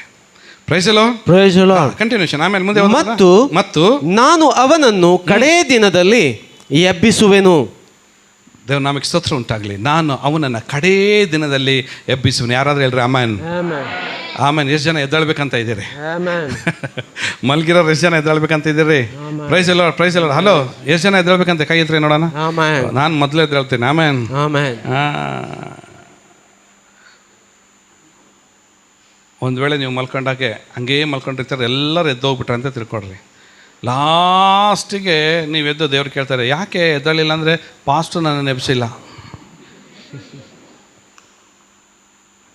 Praise the Lord. ಕಂಟಿನ್ಯೂಷನ್. ಆಮೇಲೆ ಮುಂದೆ ಮತ್ತು
ನಾನು ಅವನನ್ನು ಕಡೇ ದಿನದಲ್ಲಿ ಎಬ್ಬಿಸುವೆನು.
ದೇವ್ರ ನಾಮಕ್ಕೆ ಸ್ತೋತ್ರ ಉಂಟಾಗಲಿ. ನಾನು ಅವನನ್ನು ಕಡೇ ದಿನದಲ್ಲಿ ಎಬ್ಬಿಸುವೆನು. ಯಾರಾದ್ರೂ ಹೇಳ್ರಿ ಆಮೆನ್. ಆಮೇಲೆ ಎಷ್ಟು ಜನ ಎದ್ದೇಳ್ಬೇಕಂತ ಇದ್ದೀರಿ? ಮಲ್ಗಿರೋರು ಎಷ್ಟು ಜನ ಎದ್ದೇಳ್ಬೇಕಂತ ಇದ್ದೀರಿ? Price the lord. ಹಲೋ, ಎಷ್ಟು ಜನ ಎದ್ದೇಳ್ಬೇಕಂತ ಕೈ ಎತ್ರಿ ನೋಡೋಣ. ನಾನು ಮೊದಲು ಎದ್ದೇಳ್ತೀನಿ. ಆಮೇನ್. ಒಂದು ವೇಳೆ ನೀವು ಮಲ್ಕೊಂಡಾಗೆ ಹಂಗೇ ಮಲ್ಕೊಂಡಿರ್ತಾರೆ, ಎಲ್ಲರೂ ಎದ್ದೋಗ್ಬಿಟ್ರೆ ಅಂತ ತಿಳ್ಕೊಡ್ರಿ. ಲಾಸ್ಟಿಗೆ ನೀವು ಎದ್ದು ದೇವ್ರು ಕೇಳ್ತಾರೆ, ಯಾಕೆ ಎದ್ದಳಿಲ್ಲ ಅಂದರೆ ಪಾಸ್ಟು ನನ್ನನ್ನು ಎಬ್ಸಿಲ್ಲ.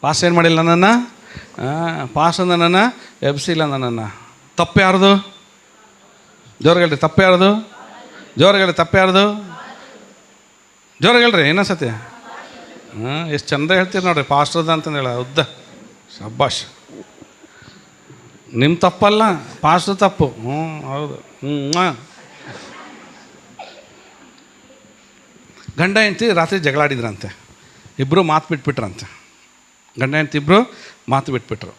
ಪಾಸ್ಟ್ ಏನು ಮಾಡಿಲ್ಲ ನನ್ನನ್ನು? ಪಾಸ್ಟ್ ನನ್ನನ್ನು ಎಬ್ಸಿಲ್ಲ. ನನ್ನನ್ನು ತಪ್ಪು ಯಾರ್ದು? ಜೋರಾಗಲ್ರಿ, ತಪ್ಪು ಯಾರ್ದು? ಜೋರಾಗಲ್ರಿ, ತಪ್ಪು ಯಾರ್ದು? ಜೋರಾಗಲ್ರಿ, ಇನ್ನೊಂದ್ಸತಿ. ಎಷ್ಟು ಚಂದ ಹೇಳ್ತೀರಿ ನೋಡ್ರಿ, ಪಾಸ್ಟ್ರದ ಅಂತಂದು ಹೇಳ ಉದ್ದ. ಶಬ್ಬಾಷ್. ನಿಮ್ಮ ತಪ್ಪಲ್ಲ, ಪಾಸ್ಟ್ರ ತಪ್ಪು. ಹೌದು. ಗಂಡ ಹೆಂಡ್ತಿ ರಾತ್ರಿ ಜಗಳಾಡಿದ್ರಂತೆ. ಇಬ್ಬರು ಮಾತು ಬಿಟ್ಬಿಟ್ರಂತೆ. ಗಂಡ ಹೆಂಡ್ತಿ ಇಬ್ಬರು ಮಾತು ಬಿಟ್ಬಿಟ್ರು.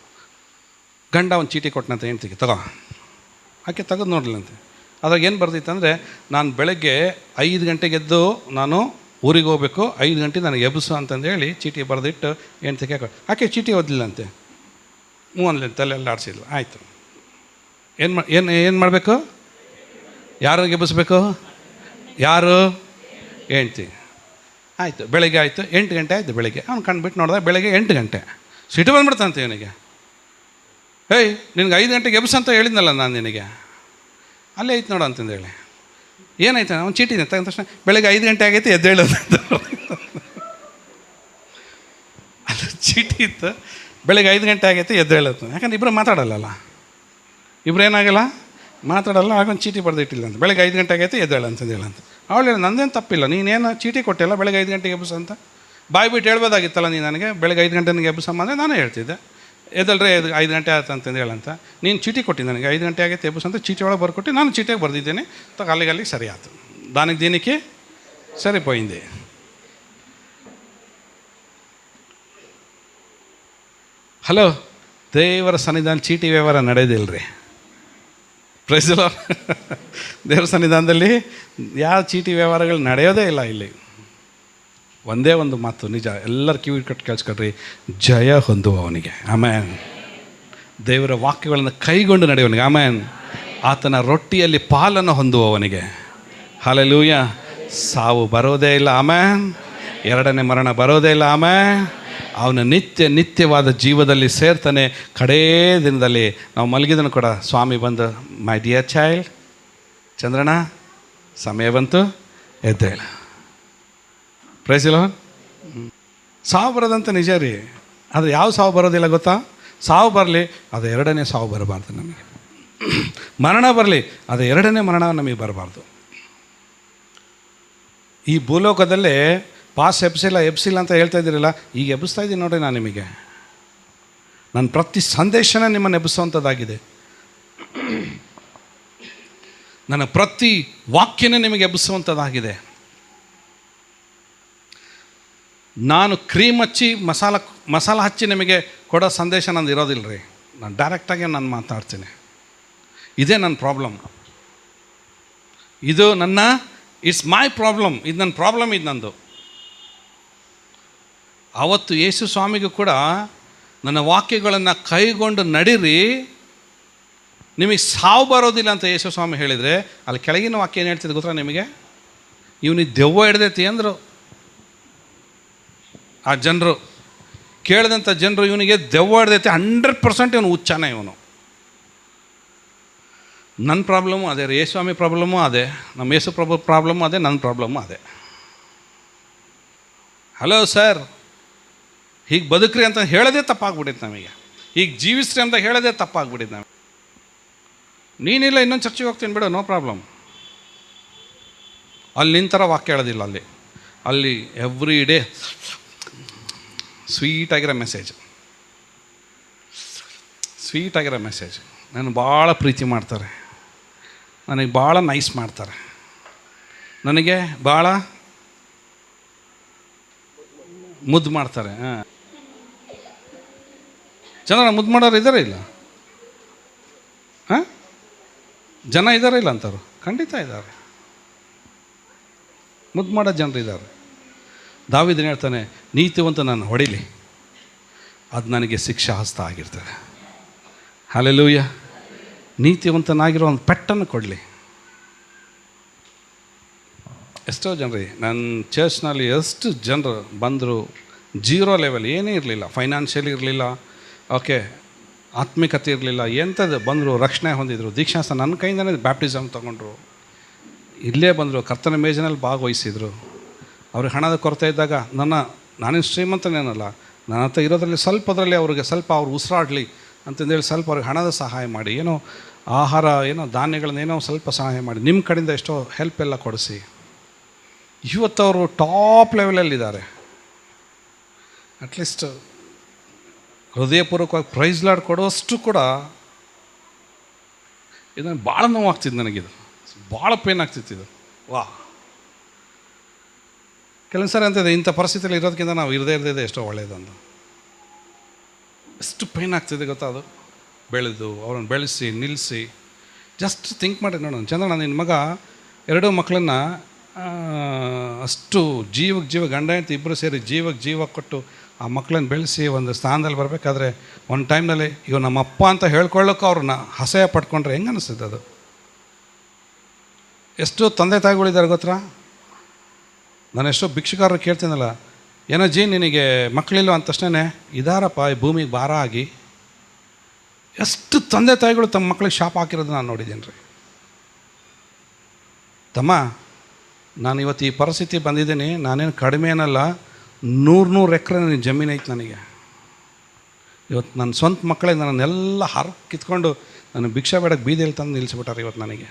ಗಂಡ ಒಂದು ಚೀಟಿ ಕೊಟ್ಟನಂತೆ ಹೆಂಡ್ತಿಗೆ, ತಗೋ. ಆಕೆ ತೆಗೆದು ನೋಡ್ಲಿಲ್ಲಂತೆ. ಅದ್ರಾಗ ಏನು ಬರ್ದಿತ್ತು ಅಂದರೆ, ನಾನು ಬೆಳಗ್ಗೆ 5 ಗಂಟೆಗೆ ಎದ್ದು ನಾನು ಊರಿಗೆ ಹೋಗ್ಬೇಕು, 5 ಗಂಟೆ ನನಗೆ ಎಬ್ಸು ಅಂತಂದೇಳಿ ಚೀಟಿ ಬರೆದಿಟ್ಟು ಹೆಂಡ್ತಿಗೆ ಆಕೆ ಚೀಟಿ ಓದಲಿಲ್ಲಂತೆ. ಅನ್ಲಿ ತಲೆಲ್ಲ ಆಡಿಸಿದ್ಲು. ಆಯಿತು, ಏನು ಮಾಡಬೇಕು? ಯಾರಿಗೆ ಎಬ್ಬಿಸ್ಬೇಕು? ಯಾರು? ಹೆಂಡ್ತಿ. ಆಯಿತು, ಬೆಳಗ್ಗೆ ಆಯಿತು, 8 ಗಂಟೆ ಆಯಿತು ಬೆಳಗ್ಗೆ. ಅವ್ನು ಕಂಡುಬಿಟ್ಟು ನೋಡಿದ ಬೆಳಗ್ಗೆ 8 ಗಂಟೆ. ಸಿಟ್ಟು ಬಂದ್ಬಿಡ್ತಂತೆ ಇವನಿಗೆ. ಏಯ್, ನಿನಗೆ 5 ಗಂಟೆಗೆ ಎಬ್ಸು ಅಂತ ಹೇಳಿದ್ನಲ್ಲ ನಾನು ನಿನಗೆ, ಅಲ್ಲೇ ಐತೆ ನೋಡು ಅಂತಂದೇಳಿ. ಏನಾಯ್ತು? ಅವ್ನು ಚೀಟಿ ತಗೊಂಡ ತಕ್ಷಣ ಬೆಳಗ್ಗೆ 5 ಗಂಟೆ ಆಗೈತೆ ಎದ್ದೇಳೋದು. ಅದು ಚೀಟಿ ಇತ್ತು, ಬೆಳಗ್ಗೆ 5 ಗಂಟೆ ಆಗೈತೆ ಎದ್ದೇಳೋದು. ಯಾಕಂದ್ರೆ ಇಬ್ಬರು ಮಾತಾಡಲ್ಲ, ಇಬ್ಬರು ಏನಾಗಲ್ಲ, ಮಾತಾಡಲ್ಲ. ಆಗೊಂದು ಚೀಟಿ ಬರೆದಿಟ್ಟಿಲ್ಲ ಅಂತ. ಬೆಳಗ್ಗೆ 5 ಗಂಟೆ ಆಗೈತೆ ಎದ್ದೇಳ ಅಂತಂದೇಳಂತ. ಅವಳು ಹೇಳಿ, ನಂದೇನು ತಪ್ಪಿಲ್ಲ, ನೀನೇನು ಚೀಟಿ ಕೊಟ್ಟಿಲ್ಲ ಬೆಳಗ್ಗೆ 5 ಗಂಟೆಗೆ ಎಬ್ಬಿಸು ಅಂತ. ಬಾಯ್ ಬಿಟ್ಟು ಹೇಳ್ಬೋದಾಗಿತ್ತಲ್ಲ ನೀನು ನನಗೆ, ಬೆಳಗ್ಗೆ 5 ಗಂಟೆಗೆ ಎಬ್ಬಿಸಮ್ಮ ಅಂದರೆ ನಾನೇ ಹೇಳ್ತಿದ್ದೆ. ಎದ್ದಲ್ರಿ 5 ಗಂಟೆ ಆಯ್ತು ಅಂತಂದು ಹೇಳಂತ. ನೀನು ಚೀಟಿ ಕೊಟ್ಟು ನನಗೆ 5 ಗಂಟೆ ಆಗೈತೆ ಎಬ್ಬಿಸು ಅಂತ ಚೀಟಿ ಒಳಗೆ ಬರ್ಕೊಟ್ಟು ನಾನು ಚೀಟಿಯಾಗಿ ಬರೆದಿದ್ದೇನೆ. ಅಲ್ಲಿಗೆ ಸರಿ ಆಯ್ತು. ದಾನಿಗೆ ದೀನಿಕ್ಕೆ ಸರಿಪೋಯಿಂದೆ. ಹಲೋ, ದೇವರ ಸನ್ನಿಧಾನ ಚೀಟಿ ವ್ಯವಹಾರ ನಡೆಯೋದಿಲ್ಲ ರೀ. Praise the Lord. ದೇವರ ಸನ್ನಿಧಾನದಲ್ಲಿ ಯಾವ ಚೀಟಿ ವ್ಯವಹಾರಗಳು ನಡೆಯೋದೇ ಇಲ್ಲ ಇಲ್ಲಿ. ಒಂದೇ ಒಂದು ಮಾತು ನಿಜ, ಎಲ್ಲರ ಕಿವಿ ಕಟ್ಟು ಕೇಳಿಸ್ಕೊಡ್ರಿ, ಜಯ ಹೊಂದುವವನಿಗೆ ಆಮೇನ್. ದೇವರ ವಾಕ್ಯಗಳನ್ನು ಕೈಗೊಂಡು ನಡೆಯುವವನಿಗೆ ಆಮೇನ್. ಆತನ ರೊಟ್ಟಿಯಲ್ಲಿ ಪಾಲನ್ನು ಹೊಂದುವವನಿಗೆ ಹಲ್ಲೆಲೂಯಾ. ಸಾವು ಬರೋದೇ ಇಲ್ಲ ಆಮೇನ್. ಎರಡನೇ ಮರಣ ಬರೋದೇ ಇಲ್ಲ ಆಮೇನ್. ಅವನ ನಿತ್ಯವಾದ ಜೀವದಲ್ಲಿ ಸೇರ್ತಾನೆ. ಕಡೇ ದಿನದಲ್ಲಿ ನಾವು ಮಲಗಿದನು ಕೂಡ ಸ್ವಾಮಿ ಬಂದು, ಮೈ ಡಿಯರ್ ಚೈಲ್ಡ್ ಚಂದ್ರಣ್ಣ, ಸಮಯ ಬಂತು, ಎದ್ದೇಳ. Price the lord. ಸಾವು ಬರೋದಂತ ನಿಜ ರೀ. ಅದು ಯಾವ ಸಾವು ಬರೋದಿಲ್ಲ ಗೊತ್ತಾ? ಸಾವು ಬರಲಿ, ಅದು ಎರಡನೇ ಸಾವು ಬರಬಾರ್ದು ನಮಗೆ. ಮರಣ ಬರಲಿ, ಅದು ಎರಡನೇ ಮರಣ ನಮಗೆ ಬರಬಾರ್ದು. ಈ ಭೂಲೋಕದಲ್ಲೇ ಪಾಸ್ ಎಬ್ಸಿಲ್ಲ ಅಂತ ಹೇಳ್ತಾ ಇದ್ದೀರಲ್ಲ, ಈಗ ಎಬ್ಬಿಸ್ತಾ ಇದ್ದೀನಿ ನೋಡ್ರಿ ನಾನು ನಿಮಗೆ. ನನ್ನ ಪ್ರತಿ ಸಂದೇಶನ ನಿಮ್ಮನ್ನು ಎಬ್ಬಿಸುವಂಥದ್ದಾಗಿದೆ. ನನ್ನ ಪ್ರತಿ ವಾಕ್ಯನೇ ನಿಮಗೆ ಎಬ್ಬಿಸುವಂಥದ್ದಾಗಿದೆ. ನಾನು ಕ್ರೀಮ್ ಹಚ್ಚಿ ಮಸಾಲ ಹಚ್ಚಿ ನಿಮಗೆ ಕೊಡೋ ಸಂದೇಶ ನಂದು ಇರೋದಿಲ್ಲ ರೀ. ನಾನು ಡೈರೆಕ್ಟಾಗಿ ನಾನು ಮಾತಾಡ್ತೀನಿ. ಇದೇ ನನ್ನ ಪ್ರಾಬ್ಲಮ್. ಇದು ನನ್ನ ಇಟ್ಸ್ ಮೈ ಪ್ರಾಬ್ಲಮ್. ಇದು ನನ್ನ ಪ್ರಾಬ್ಲಮ್, ಇದು ನಂದು. ಆವತ್ತು ಯೇಸು ಸ್ವಾಮಿಗೂ ಕೂಡ ನನ್ನ ವಾಕ್ಯಗಳನ್ನು ಕೈಗೊಂಡು ನಡೀರಿ, ನಿಮಗೆ ಸಾವು ಬರೋದಿಲ್ಲ ಅಂತ ಯೇಸು ಸ್ವಾಮಿ ಹೇಳಿದರೆ, ಅಲ್ಲಿ ಕೆಳಗಿನ ವಾಕ್ಯ ಏನು ಹೇಳ್ತಿದ್ದು ಗೊತ್ತಾ ನಿಮಗೆ? ಇವನಿಗೆ ದೆವ್ವ ಹಿಡ್ದೈತಿ ಅಂದರು ಆ ಜನರು. ಕೇಳಿದಂಥ ಜನರು, ಇವನಿಗೆ ದೆವ್ವ ಹಿಡ್ದೈತಿ, 100% ಇವನು ಹುಚ್ಚಾನೆ ಇವನು. ನನ್ನ ಪ್ರಾಬ್ಲಮ್ಮು ಅದೇ ರೀ, ಯೇಸು ಸ್ವಾಮಿ ಪ್ರಾಬ್ಲಮ್ಮು ಅದೇ, ನಮ್ಮ ಯೇಸು ಪ್ರಾಬ್ಲಮ್ಮು ಅದೇ, ನನ್ನ ಪ್ರಾಬ್ಲಮ್ಮು ಅದೇ. ಹಲೋ ಸರ್, ಹೀಗೆ ಬದುಕ್ರಿ ಅಂತ ಹೇಳೋದೇ ತಪ್ಪಾಗ್ಬಿಟ್ಟಿತ್ತು ನಮಗೆ. ಈಗ ಜೀವಿಸ್ರಿ ಅಂತ ಹೇಳೋದೇ ತಪ್ಪಾಗ್ಬಿಟ್ಟಿದ್ದು ನಮಗೆ. ನೀನಿಲ್ಲ, ಇನ್ನೊಂದು ಚರ್ಚಿಗೆ ಹೋಗ್ತೀನಿ ಬಿಡು, ನೋ ಪ್ರಾಬ್ಲಮ್. ಅಲ್ಲಿ ನಿಂತರ ವಾಕ್ಯ ಹೇಳೋದಿಲ್ಲ. ಅಲ್ಲಿ ಎವ್ರಿ ಡೇ ಸ್ವೀಟಾಗಿರೋ ಮೆಸೇಜ್. ನಾನು ಭಾಳ ಪ್ರೀತಿ ಮಾಡ್ತಾರೆ, ನನಗೆ ಭಾಳ ನೈಸ್ ಮಾಡ್ತಾರೆ, ನನಗೆ ಭಾಳ ಮುದ್ದು ಮಾಡ್ತಾರೆ. ಜನ ಮುದ್ದು ಮಾಡೋರು ಇದ್ದಾರೆ ಇಲ್ಲ? ಜನ ಇದ್ದಾರೆ ಇಲ್ಲ ಅಂತಾರು? ಖಂಡಿತ ಇದ್ದಾರೆ. ಮುದ್ದು ಮಾಡೋ ಜನರು ಇದ್ದಾರೆ. ದಾವೀದನು ಹೇಳ್ತಾನೆ, ನೀತಿವಂತ ನಾನು ಹೊಡಿಲಿ, ಅದು ನನಗೆ ಶಿಕ್ಷಾ ಹಸ್ತ ಆಗಿರ್ತದೆ. ಹಲ್ಲೆಲೂಯಾ. ನೀತಿವಂತನಾಗಿರೋ ಒಂದು ಪೆಟ್ಟನ್ನು ಕೊಡಲಿ. ಎಷ್ಟೋ ಜನರಿ ನನ್ನ ಚರ್ಚ್ನಲ್ಲಿ ಎಷ್ಟು ಜನರು ಬಂದರು, 0 ಲೆವೆಲ್, ಏನೇ ಇರಲಿಲ್ಲ, ಫೈನಾನ್ಷಿಯಲಿ ಇರಲಿಲ್ಲ, ಓಕೆ, ಆತ್ಮಿಕತೆ ಇರಲಿಲ್ಲ, ಎಂಥದ್ದು ಬಂದರು, ರಕ್ಷಣೆ ಹೊಂದಿದ್ರು, ದೀಕ್ಷಾಸ್ಥ ನನ್ನ ಕೈಯಿಂದನೇ ಬ್ಯಾಪ್ಟಿಸಮ್ ತೊಗೊಂಡ್ರು, ಇಲ್ಲೇ ಬಂದರು, ಕರ್ತನ ಮೇಜಿನಲ್ಲಿ ಭಾಗವಹಿಸಿದರು. ಅವ್ರಿಗೆ ಹಣದ ಕೊರತೆ ಇದ್ದಾಗ ನಾನೇನು ಶ್ರೀಮಂತನೇನಲ್ಲ, ನನ್ನ ಹತ್ರ ಇರೋದ್ರಲ್ಲಿ ಸ್ವಲ್ಪದರಲ್ಲಿ ಅವ್ರಿಗೆ ಸ್ವಲ್ಪ ಅವ್ರು ಉಸಿರಾಡಲಿ ಅಂತಂದೇಳಿ ಸ್ವಲ್ಪ ಅವ್ರಿಗೆ ಹಣದ ಸಹಾಯ ಮಾಡಿ, ಏನೋ ಆಹಾರ, ಏನೋ ಧಾನ್ಯಗಳನ್ನೇನೋ ಸ್ವಲ್ಪ ಸಹಾಯ ಮಾಡಿ, ನಿಮ್ಮ ಕಡೆಯಿಂದ ಎಷ್ಟೋ ಹೆಲ್ಪ್ ಎಲ್ಲ ಕೊಡಿಸಿ ಇವತ್ತು ಅವರು ಟಾಪ್ ಲೆವೆಲಲ್ಲಿದ್ದಾರೆ. ಅಟ್ಲೀಸ್ಟ್ ಹೃದಯಪೂರ್ವಕವಾಗಿ ಪ್ರೈಸ್ ಲಾರ್ಡ್ ಕೊಡುವಷ್ಟು ಕೂಡ ಇದನ್ನು ಭಾಳ ನೋವಾಗ್ತಿದ್ದು ನನಗಿದು, ಭಾಳ ಪೇನ್ ಆಗ್ತಿತ್ತು. ಕೆಲವೊಂದು ಸಾರಿ ಅಂತಿದೆ, ಇಂಥ ಪರಿಸ್ಥಿತಿಯಲ್ಲಿ ಇರೋದಕ್ಕಿಂತ ನಾವು ಇರದೇ ಎಷ್ಟೋ ಒಳ್ಳೆಯದಂದು. ಎಷ್ಟು ಪೇನ್ ಆಗ್ತಿದೆ ಗೊತ್ತಾ? ಅದು ಬೆಳೆದು ಅವ್ರನ್ನ ಬೆಳೆಸಿ ನಿಲ್ಲಿಸಿ ಜಸ್ಟ್ ಥಿಂಕ್ ಮಾಡಿ ನೋಡೋಣ. ಚಂದ್ರಣ್ಣ, ನಿನ್ನ ಮಗ 2 ಮಕ್ಕಳನ್ನು ಅಷ್ಟು ಜೀವ ಗಂಡ ಅಂತ ಇಬ್ಬರು ಸೇರಿ ಜೀವ ಕೊಟ್ಟು ಆ ಮಕ್ಕಳನ್ನ ಬೆಳೆಸಿ ಒಂದು ಸ್ಥಾನದಲ್ಲಿ ಬರಬೇಕಾದ್ರೆ ಒಂದು ಟೈಮ್ನಲ್ಲಿ ಇವ ನಮ್ಮ ಅಪ್ಪ ಅಂತ ಹೇಳ್ಕೊಳ್ಳೋಕೆ ಅವ್ರನ್ನ ಅಸಹ್ಯ ಪಡ್ಕೊಂಡ್ರೆ ಹೆಂಗೆ ಅನಿಸ್ತದೆ ಅದು? ಎಷ್ಟು ತಂದೆ ತಾಯಿಗಳಿದ್ದಾರೆ ಗೊತ್ತಾ? ನಾನು ಎಷ್ಟೋ ಭಿಕ್ಷುಕಾರರು ಕೇಳ್ತೀನಲ್ಲ, ಏನೋ ಜೀ ನಿನಗೆ ಮಕ್ಕಳಿಲ್ಲ ಅಂದ ತಕ್ಷಣ ಇದಾರಪ್ಪ ಈ ಭೂಮಿಗೆ ಭಾರ ಆಗಿ. ಎಷ್ಟು ತಂದೆ ತಾಯಿಗಳು ತಮ್ಮ ಮಕ್ಕಳಿಗೆ ಶಾಪ ಹಾಕಿರೋದು ನಾನು ನೋಡಿದ್ದೀನಿ ರೀ. ತಮ್ಮ, ನಾನು ಇವತ್ತು ಈ ಪರಿಸ್ಥಿತಿ ಬಂದಿದ್ದೀನಿ, ನಾನೇನು ಕಡಿಮೆ ಏನಲ್ಲ, 100 ಎಕರೆ ಜಮೀನು ಐತೆ ನನಗೆ. ಇವತ್ತು ನನ್ನ ಸ್ವಂತ ಮಕ್ಕಳೇ ನನ್ನೆಲ್ಲ ಕಿತ್ಕೊಂಡು ನಾನು ಭಿಕ್ಷಾ ಬೇಡಕ್ಕೆ ಬೀದಿಯಲ್ಲಿ ತಂದು ನಿಲ್ಲಿಸ್ಬಿಟ್ಟಾರೆ ಇವತ್ತು ನನಗೆ.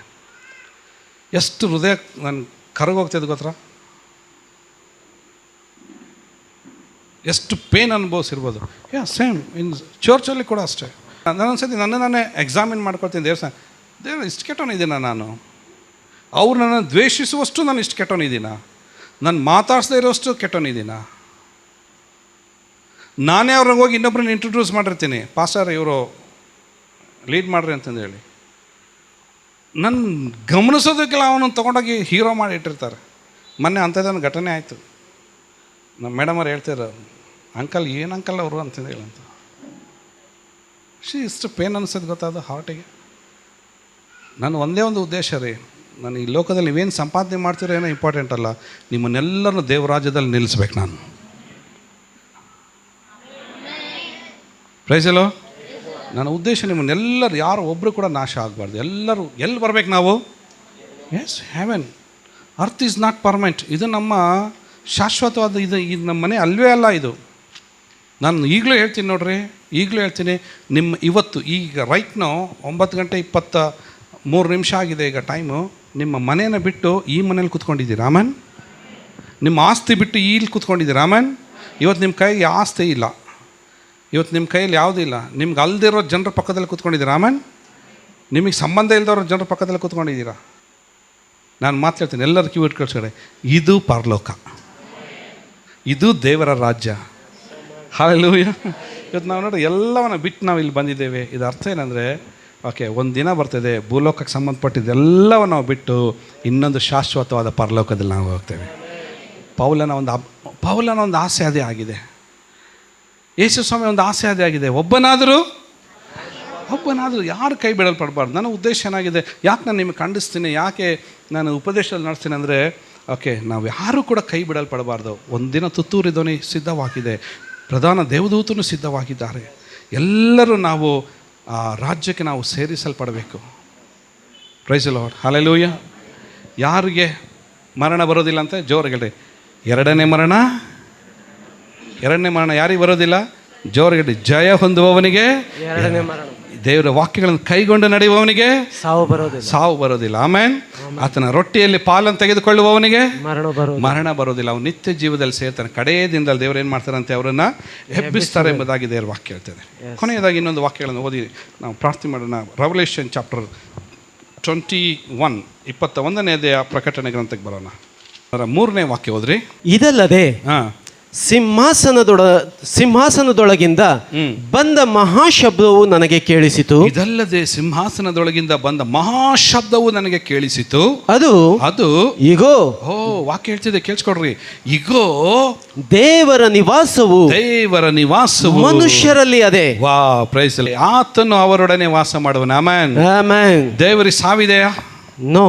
ಎಷ್ಟು ಹೃದಯ ನಾನು ಕರಗೋಗ್ತಿದ್ದು ಗೊತ್ತಾ? ಎಷ್ಟು ಪೇನ್ ಅನುಭವಿಸಿರ್ಬೋದು. ಸೇಮ್ ಇನ್ ಚರ್ಚಲ್ಲಿ ಕೂಡ ಅಷ್ಟೇ. ನಾನೊಂದ್ಸತಿ ನಾನೇ ಎಕ್ಸಾಮಿನ್ ಮಾಡ್ಕೊಳ್ತೀನಿ. ದೇವ್ರ ಇಷ್ಟು ಕೆಟ್ಟವನಿದ್ದೀನ ನಾನು? ಅವ್ರು ನನ್ನನ್ನು ದ್ವೇಷಿಸುವಷ್ಟು ನಾನು ಇಷ್ಟು ಕೆಟ್ಟವನಿದ್ದೀನ? ನಾನು ಮಾತಾಡ್ಸದೇ ಇರೋಷ್ಟು ಕೆಟ್ಟವನಿದ್ದೀನ? ನಾನೇ ಅವ್ರಿಗೆ ಹೋಗಿ ಇನ್ನೊಬ್ಬರನ್ನ ಇಂಟ್ರೊಡ್ಯೂಸ್ ಮಾಡಿರ್ತೀನಿ, ಪಾಸ್ಟರ್ ಇವರು ಲೀಡ್ ಮಾಡ್ರಿ ಅಂತಂದು ಹೇಳಿ. ನನ್ನ ಗಮನಿಸೋದಕ್ಕೆಲ್ಲ ಅವನನ್ನು ತೊಗೊಂಡೋಗಿ ಹೀರೋ ಮಾಡಿ ಇಟ್ಟಿರ್ತಾರೆ. ಮೊನ್ನೆ ಅಂಥದ್ದೊಂದು ಘಟನೆ ಆಯಿತು. ನಮ್ಮ ಮೇಡಮ್ ಅವ್ರು ಹೇಳ್ತಿದ್ರು, ಅಂಕಲ್ ಏನು ಅಂಕಲ್ ಅವರು ಅಂತಂದು ಹೇಳಂತ. ಇಷ್ಟು ಪೇನ್ ಅನಿಸೋದು ಗೊತ್ತಾದ ಹಾರ್ಟಿಗೆ. ನಾನು ಒಂದೇ ಒಂದು ಉದ್ದೇಶ ರೀ, ನಾನು ಈ ಲೋಕದಲ್ಲಿ ನೀವೇನು ಸಂಪಾದನೆ ಮಾಡ್ತೀರೋ ಏನೋ ಇಂಪಾರ್ಟೆಂಟ್ ಅಲ್ಲ, ನಿಮ್ಮನ್ನೆಲ್ಲರನ್ನು ದೇವರಾಜ್ಯದಲ್ಲಿ ನಿಲ್ಲಿಸ್ಬೇಕು ನಾನು. ಪ್ರೈಸ್ ಅಲ್ಲೋ. ನನ್ನ ಉದ್ದೇಶ ನಿಮ್ಮನ್ನೆಲ್ಲರೂ, ಯಾರು ಒಬ್ಬರು ಕೂಡ ನಾಶ ಆಗಬಾರ್ದು. ಎಲ್ಲರೂ ಎಲ್ಲಿ ಬರ್ಬೇಕು ನಾವು? Yes, heaven. Earth is not permanent. ಇದು ನಮ್ಮ ಶಾಶ್ವತವಾದ ಇದು ನಮ್ಮ ಮನೆ ಅಲ್ವೇ ಅಲ್ಲ ಇದು. ನಾನು ಈಗಲೂ ಹೇಳ್ತೀನಿ ನೋಡ್ರಿ, ಈಗಲೂ ಹೇಳ್ತೀನಿ, ನಿಮ್ಮ ಇವತ್ತು ಈಗ ರೈಟ್ನೋ 9:23 ಆಗಿದೆ ಈಗ ಟೈಮು. ನಿಮ್ಮ ಮನೇನ ಬಿಟ್ಟು ಈ ಮನೇಲಿ ಕೂತ್ಕೊಂಡಿದ್ದೀರಾ ಆಮೇನ್? ನಿಮ್ಮ ಆಸ್ತಿ ಬಿಟ್ಟು ಇಲ್ಲಿ ಕೂತ್ಕೊಂಡಿದ್ದೀರಾ ಆಮೇನ್? ಇವತ್ತು ನಿಮ್ಮ ಕೈಗೆ ಆಸ್ತಿ ಇಲ್ಲ, ಇವತ್ತು ನಿಮ್ಮ ಕೈಯಲ್ಲಿ ಯಾವುದೂ ಇಲ್ಲ. ನಿಮ್ಗೆ ಅಲ್ದಿರೋ ಜನರ ಪಕ್ಕದಲ್ಲಿ ಕೂತ್ಕೊಂಡಿದ್ದೀರಾ ಆಮೇನ್? ನಿಮಗೆ ಸಂಬಂಧ ಇಲ್ಲದವ್ರ ಜನರ ಪಕ್ಕದಲ್ಲಿ ಕೂತ್ಕೊಂಡಿದ್ದೀರಾ? ನಾನು ಮಾತಾಡ್ತೀನಿ, ಎಲ್ಲರ ಕಿವಿ ಇಟ್ಕೊಳ್ಸ್ಕಡೆ, ಇದು ಪರಲೋಕ, ಇದು ದೇವರ ರಾಜ್ಯ. ಹಲ್ಲೆಲೂಯಾ. ಇವತ್ತು ನಾವು ನೋಡಿ ಎಲ್ಲವನ್ನ ಬಿಟ್ಟು ನಾವು ಇಲ್ಲಿ ಬಂದಿದ್ದೇವೆ. ಇದು ಅರ್ಥ ಏನಂದರೆ, ಓಕೆ, ಒಂದು ದಿನ ಬರ್ತದೆ ಭೂಲೋಕಕ್ಕೆ ಸಂಬಂಧಪಟ್ಟಿದ್ದೆಲ್ಲವೂ ನಾವು ಬಿಟ್ಟು ಇನ್ನೊಂದು ಶಾಶ್ವತವಾದ ಪರಲೋಕದಲ್ಲಿ ನಾವು ಹೋಗ್ತೇವೆ. ಪೌಲನ ಒಂದು ಆಸೆ ಅದೇ ಆಗಿದೆ. ಯೇಸು ಸ್ವಾಮಿ ಒಂದು ಆಸೆ ಅದೇ ಆಗಿದೆ. ಒಬ್ಬನಾದರೂ ಯಾರು ಕೈ ಬಿಡಲ್ಪಡಬಾರ್ದು. ನನ್ನ ಉದ್ದೇಶ ಏನಾಗಿದೆ, ಯಾಕೆ ನಾನು ನಿಮಗೆ ಖಂಡಿಸ್ತೀನಿ, ಯಾಕೆ ನಾನು ಉಪದೇಶದಲ್ಲಿ ನಡೆಸ್ತೀನಿ ಅಂದರೆ, ಓಕೆ, ನಾವು ಯಾರೂ ಕೂಡ ಕೈ ಬಿಡಲ್ಪಡಬಾರ್ದು. ಒಂದಿನ ತುತ್ತೂರಿ ಧ್ವನಿ ಸಿದ್ಧವಾಗಿದೆ, ಪ್ರಧಾನ ದೇವದೂತನು ಸಿದ್ಧವಾಗಿದ್ದಾರೆ. ಎಲ್ಲರೂ ನಾವು ಆ ರಾಜ್ಯಕ್ಕೆ ನಾವು ಸೇರಿಸಲ್ಪಡಬೇಕು. Praise the lord. ಹಲ್ಲೆಲೂಯಾ. ಯಾರಿಗೆ ಮರಣ ಬರೋದಿಲ್ಲ ಅಂತ ಜೋರಾಗಿ ಎರಡನೇ ಮರಣ ಯಾರಿಗೆ ಬರೋದಿಲ್ಲ? ಜೋರಾಗಿ ಜಯ ಹೊಂದುವವನಿಗೆ,
ಎರಡನೇ ಮರಣ,
ದೇವರ ವಾಕ್ಯಗಳನ್ನು ಕೈಗೊಂಡು ನಡೆಯುವವನಿಗೆ ಸಾವು ಬರೋದಿಲ್ಲ ಆಮೇನ್. ಆತನ ರೊಟ್ಟಿಯಲ್ಲಿ ಪಾಲನ್ನು ತೆಗೆದುಕೊಳ್ಳುವವನಿಗೆ ಮರಣ ಬರೋದಿಲ್ಲ. ಅವನು ನಿತ್ಯ ಜೀವದಲ್ಲಿ ಸೇರ್ತಾನೆ. ಕಡೆಯ ದಿನದಲ್ಲಿ ದೇವರು ಏನು ಮಾಡ್ತಾರಂತೆ, ಅವರನ್ನು ಎಬ್ಬಿಸ್ತಾರೆ ಎಂಬುದಾಗಿ ದೇವರ ವಾಕ್ಯ ಹೇಳ್ತದೆ. ಕೊನೆಯದಾಗಿ ಇನ್ನೊಂದು ವಾಕ್ಯಗಳನ್ನು ಓದಿ ನಾವು ಪ್ರಾರ್ಥನೆ ಮಾಡೋಣ. ರೆವಲ್ಯೂಷನ್ ಚಾಪ್ಟರ್ 21 ಪ್ರಕಟಣೆ ಗ್ರಂಥಕ್ಕೆ ಬರೋಣ. 3ನೇ ವಾಕ್ಯ ಓದ್ರಿ.
ಇದಲ್ಲದೆ ಸಿಂಹಾಸನದೊಳಗಿಂದ ಬಂದ ಮಹಾಶಬ್ದವು ನನಗೆ ಕೇಳಿಸಿತು.
ಇದಲ್ಲದೆ ಸಿಂಹಾಸನದೊಳಗಿಂದ ಬಂದ ಮಹಾಶಬ್ದವು ನನಗೆ ಕೇಳಿಸಿತು. ಅದು
ಇಗೋ,
ವಾಕ್ಯ ಹೇಳ್ತಿದೆ, ಕೇಳಿಸ್ಕೊಡ್ರಿ. ಇಗೋ,
ದೇವರ ನಿವಾಸವು ಮನುಷ್ಯರಲ್ಲಿ ಅದೇ.
ವಾ, ಪ್ರೈಸ್ ದಿ ಲಾರ್ಡ್. ಆತನು ಅವರೊಡನೆ ವಾಸ ಮಾಡುವನು. ಆಮೆನ್. ದೇವರಿಗೆ ಸಾವಿದೆಯಾ?
ನೋ.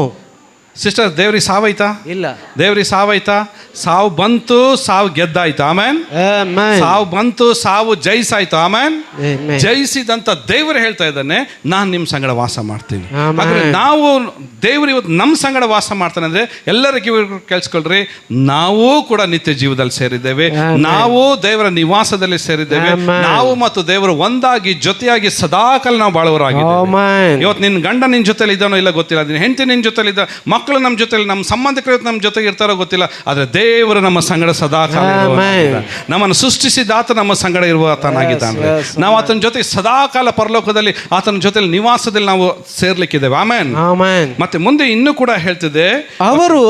ಸಿಸ್ಟರ್, ದೇವ್ರಿಗೆ ಸಾವಾಯ್ತಾ?
ಇಲ್ಲ.
ದೇವ್ರಿಗೆ ಸಾವಾಯ್ತಾ? ಸಾವು ಬಂತು, ಸಾವು ಗೆದ್ದಾಯ್ತು ಆಮೇನ್. ಸಾವು ಬಂತು, ಸಾವು ಜಯಿಸಾಯ್ತು ಆಮೇನ್. ಜಯಿಸಿದಂತ ದೇವರು ಹೇಳ್ತಾ ಇದ್ದಾನೆ, ನಾನು ನಿಮ್ಮ ಸಂಗಡ ವಾಸ ಮಾಡ್ತೀನಿ. ಹಾಗಾದ್ರೆ ನಾವು ದೇವರು ಇವತ್ತು ನಮ್ಮ ಸಂಗಡ ವಾಸ ಮಾಡ್ತಾನೆ ಅಂದ್ರೆ ಎಲ್ಲರಿಗೂ ಕೇಳಿಸ್ಕೊಳ್ರಿ, ನಾವು ಕೂಡ ನಿತ್ಯ ಜೀವದಲ್ಲಿ ಸೇರಿದ್ದೇವೆ. ನಾವು ದೇವರ ನಿವಾಸದಲ್ಲಿ ಸೇರಿದ್ದೇವೆ. ನಾವು ಮತ್ತು ದೇವರು ಒಂದಾಗಿ ಜೊತೆಯಾಗಿ ಸದಾಕಾಲ ನಾವು ಬಾಳುವರಾಗಿದ್ದೇವೆ. ಇವತ್ತು ನಿನ್ನ ಗಂಡ ನಿನ್ನ ಜೊತೆಲಿ ಇದ್ದಾನೋ ಇಲ್ಲ ಗೊತ್ತಿಲ್ಲ, ನಿನ್ನ ಹೆಂಡತಿ ನಿನ್ನ ಜೊತೆಲಿ ಇದ್ದ, ಮಕ್ಕಳು ನಮ್ಮ ಜೊತೆಲಿ, ನಮ್ಮ ಸಂಬಂಧಿಕರು ನಮ್ಮ ಜೊತೆಗೆ ಇರ್ತಾರೋ ಗೊತ್ತಿಲ್ಲ, ಆದರೆ ದೇವರು ನಮ್ಮ ಸಂಗಡ ಸದಾಕಾಲ, ನಮ್ಮನ್ನು ಸೃಷ್ಟಿಸಿದ ಆತ ನಮ್ಮ ಸಂಗಡ ಇರುವ ಆತನಾಗಿದ್ದಾನೆ. ನಾವು ಆತನ ಜೊತೆ ಸದಾಕಾಲ ಪರಲೋಕದಲ್ಲಿ ಆತನ ಜೊತೆಲಿ ನಿವಾಸದಲ್ಲಿ ನಾವು ಸೇರ್ಲಿಕ್ಕಿದ್ದೇವೆ. ಆಮೇನ್. ಮತ್ತೆ ಮುಂದೆ ಇನ್ನೂ ಕೂಡ ಹೇಳ್ತಿದೆ, ಅವರು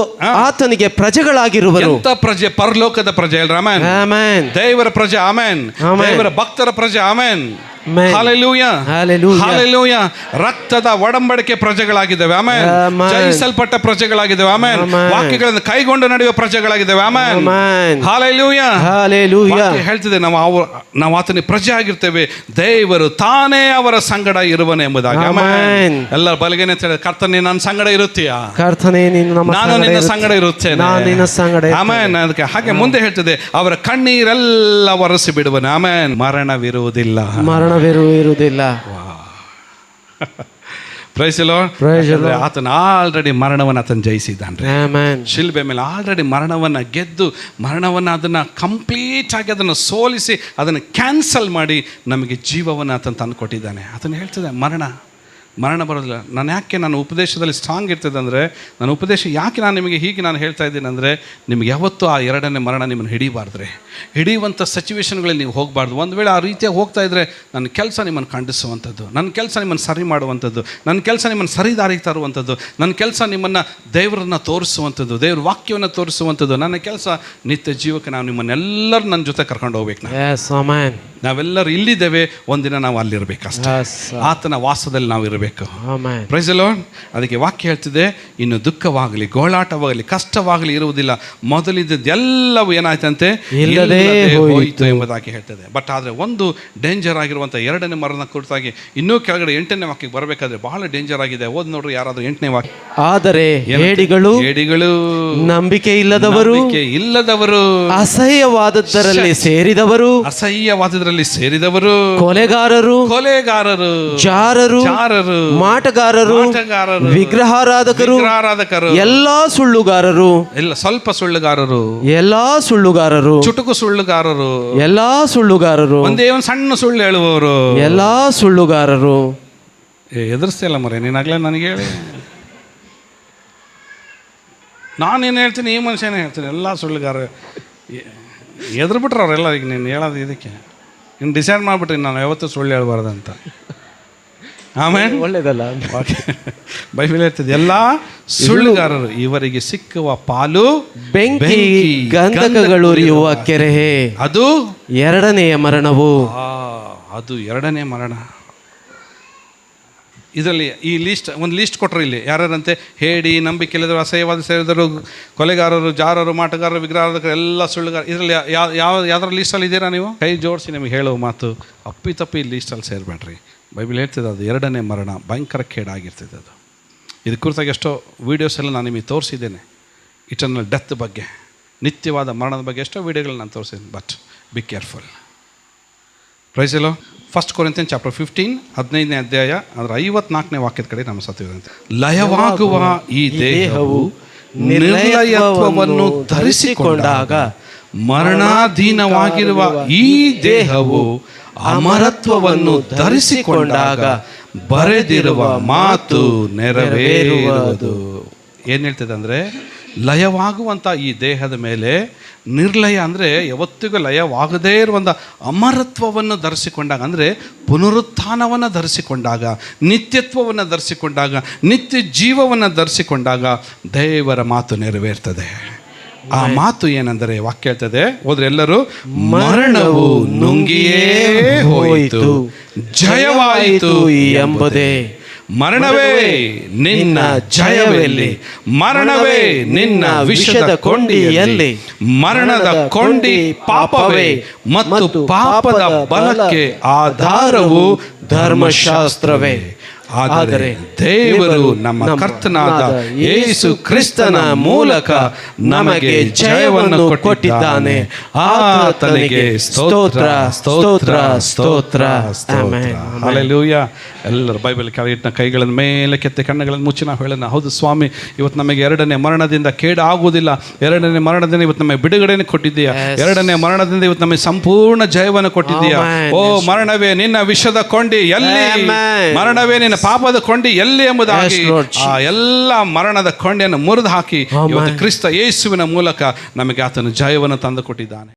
ಆತನಿಗೆ ಪ್ರಜೆಗಳಾಗಿರುವರು.
ಎಂತ ಪ್ರಜೆ? ಪರಲೋಕದ ಪ್ರಜೆ. ಆಮೇನ್. ದೇವರ ಪ್ರಜೆ. ಆಮೇನ್. ದೇವರ ಭಕ್ತರ ಪ್ರಜೆ. ಆಮೇನ್.
Amen.
Hallelujah.
Hallelujah.
Hallelujah. ರಕ್ತದ ಒಡಂಬಡಿಕೆ ಪ್ರಜೆಗಳಾಗಿದ್ದೇವೆ. ಆಮೆನ್.
Amen.
ಜಯಿಸಲ್ಪಟ್ಟ ಪ್ರಜೆಗಳಾಗಿದ್ದೇವೆ. ಆಮೆನ್.
Amen.
ವಾಕ್ಯಗಳನ್ನು ಕೈಗೊಂಡು ನಡೆಯುವ ಪ್ರಜೆಗಳಾಗಿದ್ದೇವೆ. ಆಮೆನ್.
Amen.
Hallelujah.
Hallelujah.
ವಾಕ್ಯ ಹೇಳ್ತಿದೆ ನಾವು ಆತನಿಗೆ ಪ್ರಜೆ ಆಗಿರ್ತೇವೆ, ದೇವರು ತಾನೇ ಅವರ ಸಂಗಡ ಇರುವನು ಎಂಬುದಾಗಿ.
Amen.
ಆಮೆನ್. ಎಲ್ಲರ ಬಲಗೇನೆ ಅಂತ ಕರ್ತನೇ ನನ್ನ ಸಂಗಡ ಇರುತ್ತೀಯಾ?
ಕರ್ತನೇ ನೀನು ನಮ್ಮ
ನಾನು ನಿನ್ನ ಸಂಗಡ ಇರುತ್ತೇನೆ.
ನಾನು ನಿನ್ನ ಸಂಗಡ ಇರುತ್ತೇನೆ.
ಆಮೆನ್. ಅದಕ್ಕೆ ಹಾಗೆ ಮುಂದೆ ಹೇಳ್ತಿದೆ, ಅವರ ಕಣ್ಣೀರೆಲ್ಲ ಒರೆಸಿ ಬಿಡುವನು. ಆಮೆನ್. ಮರಣವಿರುವುದಿಲ್ಲ.
ಮರಣವಿರುವುದಿಲ್ಲ.
Praise the lord.
Praise the Lord.
ಆತನ ಆಲ್ರೆಡಿ ಮರಣವನ್ನು ಆತನ ಜಯಿಸಿದ್ದಾನೆ.
Amen.
ಶಿಲ್ಬೆ ಮೇಲೆ ಆಲ್ರೆಡಿ ಮರಣವನ್ನು ಗೆದ್ದು ಮರಣವನ್ನು ಅದನ್ನು ಕಂಪ್ಲೀಟ್ ಆಗಿ ಅದನ್ನು ಸೋಲಿಸಿ ಅದನ್ನು ಕ್ಯಾನ್ಸಲ್ ಮಾಡಿ ನಮಗೆ ಜೀವವನ್ನು ಆತನ ತಂದು ಕೊಟ್ಟಿದ್ದಾನೆ. ಆತನು ಹೇಳ್ತಿದ್ದೆ ಮರಣ ಬರೋದಿಲ್ಲ. ನಾನು ಉಪದೇಶದಲ್ಲಿ ಸ್ಟ್ರಾಂಗ್ ಇರ್ತದೆ ಅಂದರೆ, ನನ್ನ ಉಪದೇಶ ಯಾಕೆ ನಾನು ನಿಮಗೆ ಹೀಗೆ ನಾನು ಹೇಳ್ತಾ ಇದ್ದೀನಿ ಅಂದರೆ, ನಿಮ್ಗೆ ಯಾವತ್ತೂ ಆ ಎರಡನೇ ಮರಣ ನಿಮ್ಮನ್ನು ಹಿಡಿಬಾರ್ದ್ರೆ, ಹಿಡಿಯುವಂಥ ಸಿಚುವೇಶನ್ಗಳಲ್ಲಿ ನೀವು ಹೋಗಬಾರ್ದು. ಒಂದು ವೇಳೆ ಆ ರೀತಿಯಾಗಿ ಹೋಗ್ತಾ ಇದ್ದರೆ ನನ್ನ ಕೆಲಸ ನಿಮ್ಮನ್ನು ಖಂಡಿಸುವಂಥದ್ದು, ನನ್ನ ಕೆಲಸ ನಿಮ್ಮನ್ನು ಸರಿ ಮಾಡುವಂಥದ್ದು, ನನ್ನ ಕೆಲಸ ನಿಮ್ಮನ್ನು ಸರಿದಾರಿಗೆ ತರುವಂಥದ್ದು, ನನ್ನ ಕೆಲಸ ನಿಮ್ಮನ್ನು ದೇವರನ್ನು ತೋರಿಸುವಂಥದ್ದು, ದೇವ್ರ ವಾಕ್ಯವನ್ನು ತೋರಿಸುವಂಥದ್ದು. ನನ್ನ ಕೆಲಸ ನಿತ್ಯ ಜೀವಕ್ಕೆ ನಾವು ನಿಮ್ಮನ್ನೆಲ್ಲರೂ ನನ್ನ ಜೊತೆ ಕರ್ಕೊಂಡು ಹೋಗ್ಬೇಕು.
Yes, amen.
ನಾವೆಲ್ಲರೂ ಇಲ್ಲಿದ್ದೇವೆ, ಒಂದಿನ ನಾವು ಅಲ್ಲಿರ್ಬೇಕಷ್ಟೇ.
Yes, sir.
ಆತನ ವಾಸದಲ್ಲಿ ನಾವು ಇರಬೇಕು.
Amen.
Praise the Lord. ಅದಕ್ಕೆ ವಾಕ್ಯ ಹೇಳ್ತಿದೆ, ಇನ್ನು ದುಃಖವಾಗಲಿ ಗೋಳಾಟವಾಗಲಿ ಕಷ್ಟವಾಗಲಿ ಇರುವುದಿಲ್ಲ, ಮೊದಲಿದ್ದೆಲ್ಲವೂ ಏನಾಯ್ತಂತೆ
ಇಲ್ಲದೇ
ಹೋಯಿತು ಎಂಬುದಾಗಿ ಹೇಳ್ತದೆ. ಬಟ್ ಆದರೆ ಒಂದು ಡೇಂಜರ್ ಆಗಿರುವಂಥ ಎರಡನೇ ಮರಣದ ಕುರಿತಾಗಿ ಇನ್ನೂ ಕೆಳಗಡೆ 8ನೇ ವಾಕ್ಯಕ್ಕೆ ಬರಬೇಕಾದ್ರೆ ಬಹಳ ಡೇಂಜರ್ ಆಗಿದೆ. ಓದ್ ನೋಡ್ರಿ ಯಾರಾದ್ರೂ 8ನೇ ವಾಕ್ಯ.
ಆದರೆ ಹೇಡಿಗಳು ನಂಬಿಕೆ ಇಲ್ಲದವರು ಅಸಹ್ಯವಾದದ್ದರಲ್ಲಿ ಸೇರಿದವರು ಕೊಲೆಗಾರರು ಜಾರರು ಮಾಟಗಾರರು ವಿಗ್ರಹಾರಾಧಕರು ಎಲ್ಲಾ ಸುಳ್ಳುಗಾರರು
ಚುಟುಕು ಸುಳ್ಳುಗಾರರು ಒಂದೇ ಒಂದು ಸಣ್ಣ ಸುಳ್ಳು ಹೇಳುವವರು
ಎಲ್ಲಾ ಸುಳ್ಳುಗಾರರು.
ಎದುರಿಸ್ತಿಲ್ಲ ಮರೆ ನೀನಾಗ್ಲೇ ನನಗೆ ಹೇಳಿ, ನಾನೇನು ಹೇಳ್ತೀನಿ, ಈ ಮನುಷ್ಯನೇ ಹೇಳ್ತೀನಿ, ಎಲ್ಲ ಸುಳ್ಳುಗಾರ ಎದುರು ಬಿಟ್ರೆ ಅವರೆಲ್ಲ. ಈಗ ನೀನು ಹೇಳೋದು ಇದಕ್ಕೆ ನೀನು ಡಿಸೈಡ್ ಮಾಡಿಬಿಟ್ರಿ ನಾನು ಯಾವತ್ತೂ ಸುಳ್ಳು ಹೇಳ್ಬಾರ್ದಂತ. ಆಮೇಲೆ
ಒಳ್ಳೇದಲ್ಲ.
ಬೈಬಲ್ ಹೇಳ್ತದೆ, ಎಲ್ಲ ಸುಳ್ಳುಗಾರರು ಇವರಿಗೆ ಸಿಕ್ಕುವ ಪಾಲು
ಬೆಂಕಿ ಗಂಧಕಗಳುರಿಯುವ ಕೆರೆ.
ಅದು
ಎರಡನೆಯ ಮರಣವು.
ಅದು ಎರಡನೇ ಮರಣ. ಇದರಲ್ಲಿ ಈ ಒಂದು ಲೀಸ್ಟ್ ಕೊಟ್ಟರು ಇಲ್ಲಿ ಯಾರ್ಯಾರಂತೆ, ಹೇಡಿ ನಂಬಿಕೆ ಇಲ್ಲದರು ಅಸಹ್ಯವಾದ ಸೇರಿದರು ಕೊಲೆಗಾರರು ಜಾರರು ಮಾಟಗಾರರು ವಿಗ್ರಹಾರಾಧಕರು ಎಲ್ಲ ಸುಳ್ಳುಗಾರ. ಇದರಲ್ಲಿ ಯಾವ್ದಾರ ಲೀಸ್ಟಲ್ಲಿ ಇದ್ದೀರಾ ನೀವು? ಕೈ ಜೋಡಿಸಿ ನಿಮಗೆ ಹೇಳೋ ಮಾತು, ಅಪ್ಪಿ ಈ ಲೀಸ್ಟಲ್ಲಿ ಸೇರಬೇಡ್ರಿ. ಬೈಬಲ್ ಹೇಳ್ತಿದೆ ಅದು ಎರಡನೇ ಮರಣ ಭಯಂಕರ ಕೇಡಾಗಿರ್ತದೆ. ಅದು ಇದು ಕುರಿತಾಗಿ ಎಷ್ಟೋ ವೀಡಿಯೋಸ್ ಎಲ್ಲ ನಾನು ನಿಮಗೆ ತೋರಿಸಿದ್ದೇನೆ. ಇಟರ್ನಲ್ ಡೆತ್ ಬಗ್ಗೆ, ನಿತ್ಯವಾದ ಮರಣದ ಬಗ್ಗೆ ಎಷ್ಟೋ ವೀಡಿಯೋಗಳು ನಾನು ತೋರಿಸಿದ್ದೀನಿ. But be careful. Praise the Lord. 1 Corinthians chapter 15 15ನೇ ಅಧ್ಯಾಯ ಅದರ 54ನೇ ವಾಕ್ಯದ ಕಡೆ ನಮ್ಮ ಸತ್ಯವಂತೆ, ಲಯವಾಗುವ ಈ ದೇಹವು ನಿರ್ಲಯತ್ವವನ್ನು ಧರಿಸಿಕೊಂಡಾಗ ಮರಣಾಧೀನವಾಗಿರುವ ಈ ದೇಹವು ಅಮರತ್ವವನ್ನು ಧರಿಸಿಕೊಂಡಾಗ ಬರೆದಿರುವ ಮಾತು ನೆರವೇರುವುದು. ಏನು ಹೇಳ್ತದೆ ಅಂದರೆ, ಲಯವಾಗುವಂಥ ಈ ದೇಹದ ಮೇಲೆ ನಿರ್ಲಯ ಅಂದರೆ ಯಾವತ್ತಿಗೂ ಲಯವಾಗದೇ ಇರುವಂಥ ಅಮರತ್ವವನ್ನು ಧರಿಸಿಕೊಂಡಾಗ, ಅಂದರೆ ಪುನರುತ್ಥಾನವನ್ನು ಧರಿಸಿಕೊಂಡಾಗ, ನಿತ್ಯತ್ವವನ್ನು ಧರಿಸಿಕೊಂಡಾಗ, ನಿತ್ಯ ಜೀವವನ್ನು ಧರಿಸಿಕೊಂಡಾಗ ದೇವರ ಮಾತು ನೆರವೇರ್ತದೆ. ಆ ಮಾತು ಏನೆಂದರೆ ವಾಕ್ಯ ಹೇಳ್ತದೆ, ಹೋದ್ರೆ ಎಲ್ಲರೂ, ಮರಣವು ನುಂಗಿಯೇ ಹೋಯಿತು, ಜಯವಾಯಿತು ಎಂಬುದೇ. ಮರಣವೇ ನಿನ್ನ ಜಯವೆಲ್ಲಿ, ಮರಣವೇ ನಿನ್ನ ವಿಷದ ಕೊಂಡಿಯಲ್ಲಿ, ಮರಣದ ಕೊಂಡಿ ಪಾಪವೇ ಮತ್ತು ಪಾಪದ ಬಲಕ್ಕೆ ಆಧಾರವು ಧರ್ಮಶಾಸ್ತ್ರವೇ. ಆದರೆ ದೇವರು ನಮ್ಮ ಕರ್ತನಾದ ಯೇಸು ಕ್ರಿಸ್ತನ ಮೂಲಕ ನಮಗೆ ಜಯವನ್ನು ಕೊಟ್ಟಿದ್ದಾನೆ. ಆತನಿಗೆ ಸ್ತೋತ್ರ ಸ್ತೋತ್ರ ಸ್ತೋತ್ರ ಸ್ತೋತ್ರ. ಹಲ್ಲೆಲೂಯಾ. ಎಲ್ಲರೂ ಬೈಬಲ್ ಕೆಳಗಿಟ್ಟ ಕೈಗಳನ್ನು ಮೇಲೆ ಕೆತ್ತಿ ಕಣ್ಣುಗಳನ್ನು ಮುಚ್ಚಿ ನಾವು ಹೇಳೋಣ, ಹೌದು ಸ್ವಾಮಿ, ಇವತ್ತು ನಮಗೆ ಎರಡನೇ ಮರಣದಿಂದ ಕೇಡ ಆಗುವುದಿಲ್ಲ. ಎರಡನೇ ಮರಣದಿಂದ ಇವತ್ತು ನಮಗೆ ಬಿಡುಗಡೆಯನ್ನು ಕೊಟ್ಟಿದ್ದೀಯಾ. ಎರಡನೇ ಮರಣದಿಂದ ಇವತ್ತು ನಮಗೆ ಸಂಪೂರ್ಣ ಜಯವನ್ನು ಕೊಟ್ಟಿದ್ದೀಯಾ. ಓ ಮರಣವೇ ನಿನ್ನ ವಿಷದ ಕೊಂಡಿ ಎಲ್ಲಿ, ಮರಣವೇ ನಿನ್ನ ಪಾಪದ ಕೊಂಡಿ ಎಲ್ಲಿ ಎಂಬುದಾಗಿ ಆ ಎಲ್ಲ ಮರಣದ ಕೊಂಡಿಯನ್ನು ಮುರಿದು ಹಾಕಿ ಇವತ್ತು ಕ್ರಿಸ್ತ ಯೇಸುವಿನ ಮೂಲಕ ನಮಗೆ ಆತನ ಜಯವನ್ನು ತಂದು ಕೊಟ್ಟಿದ್ದಾನೆ.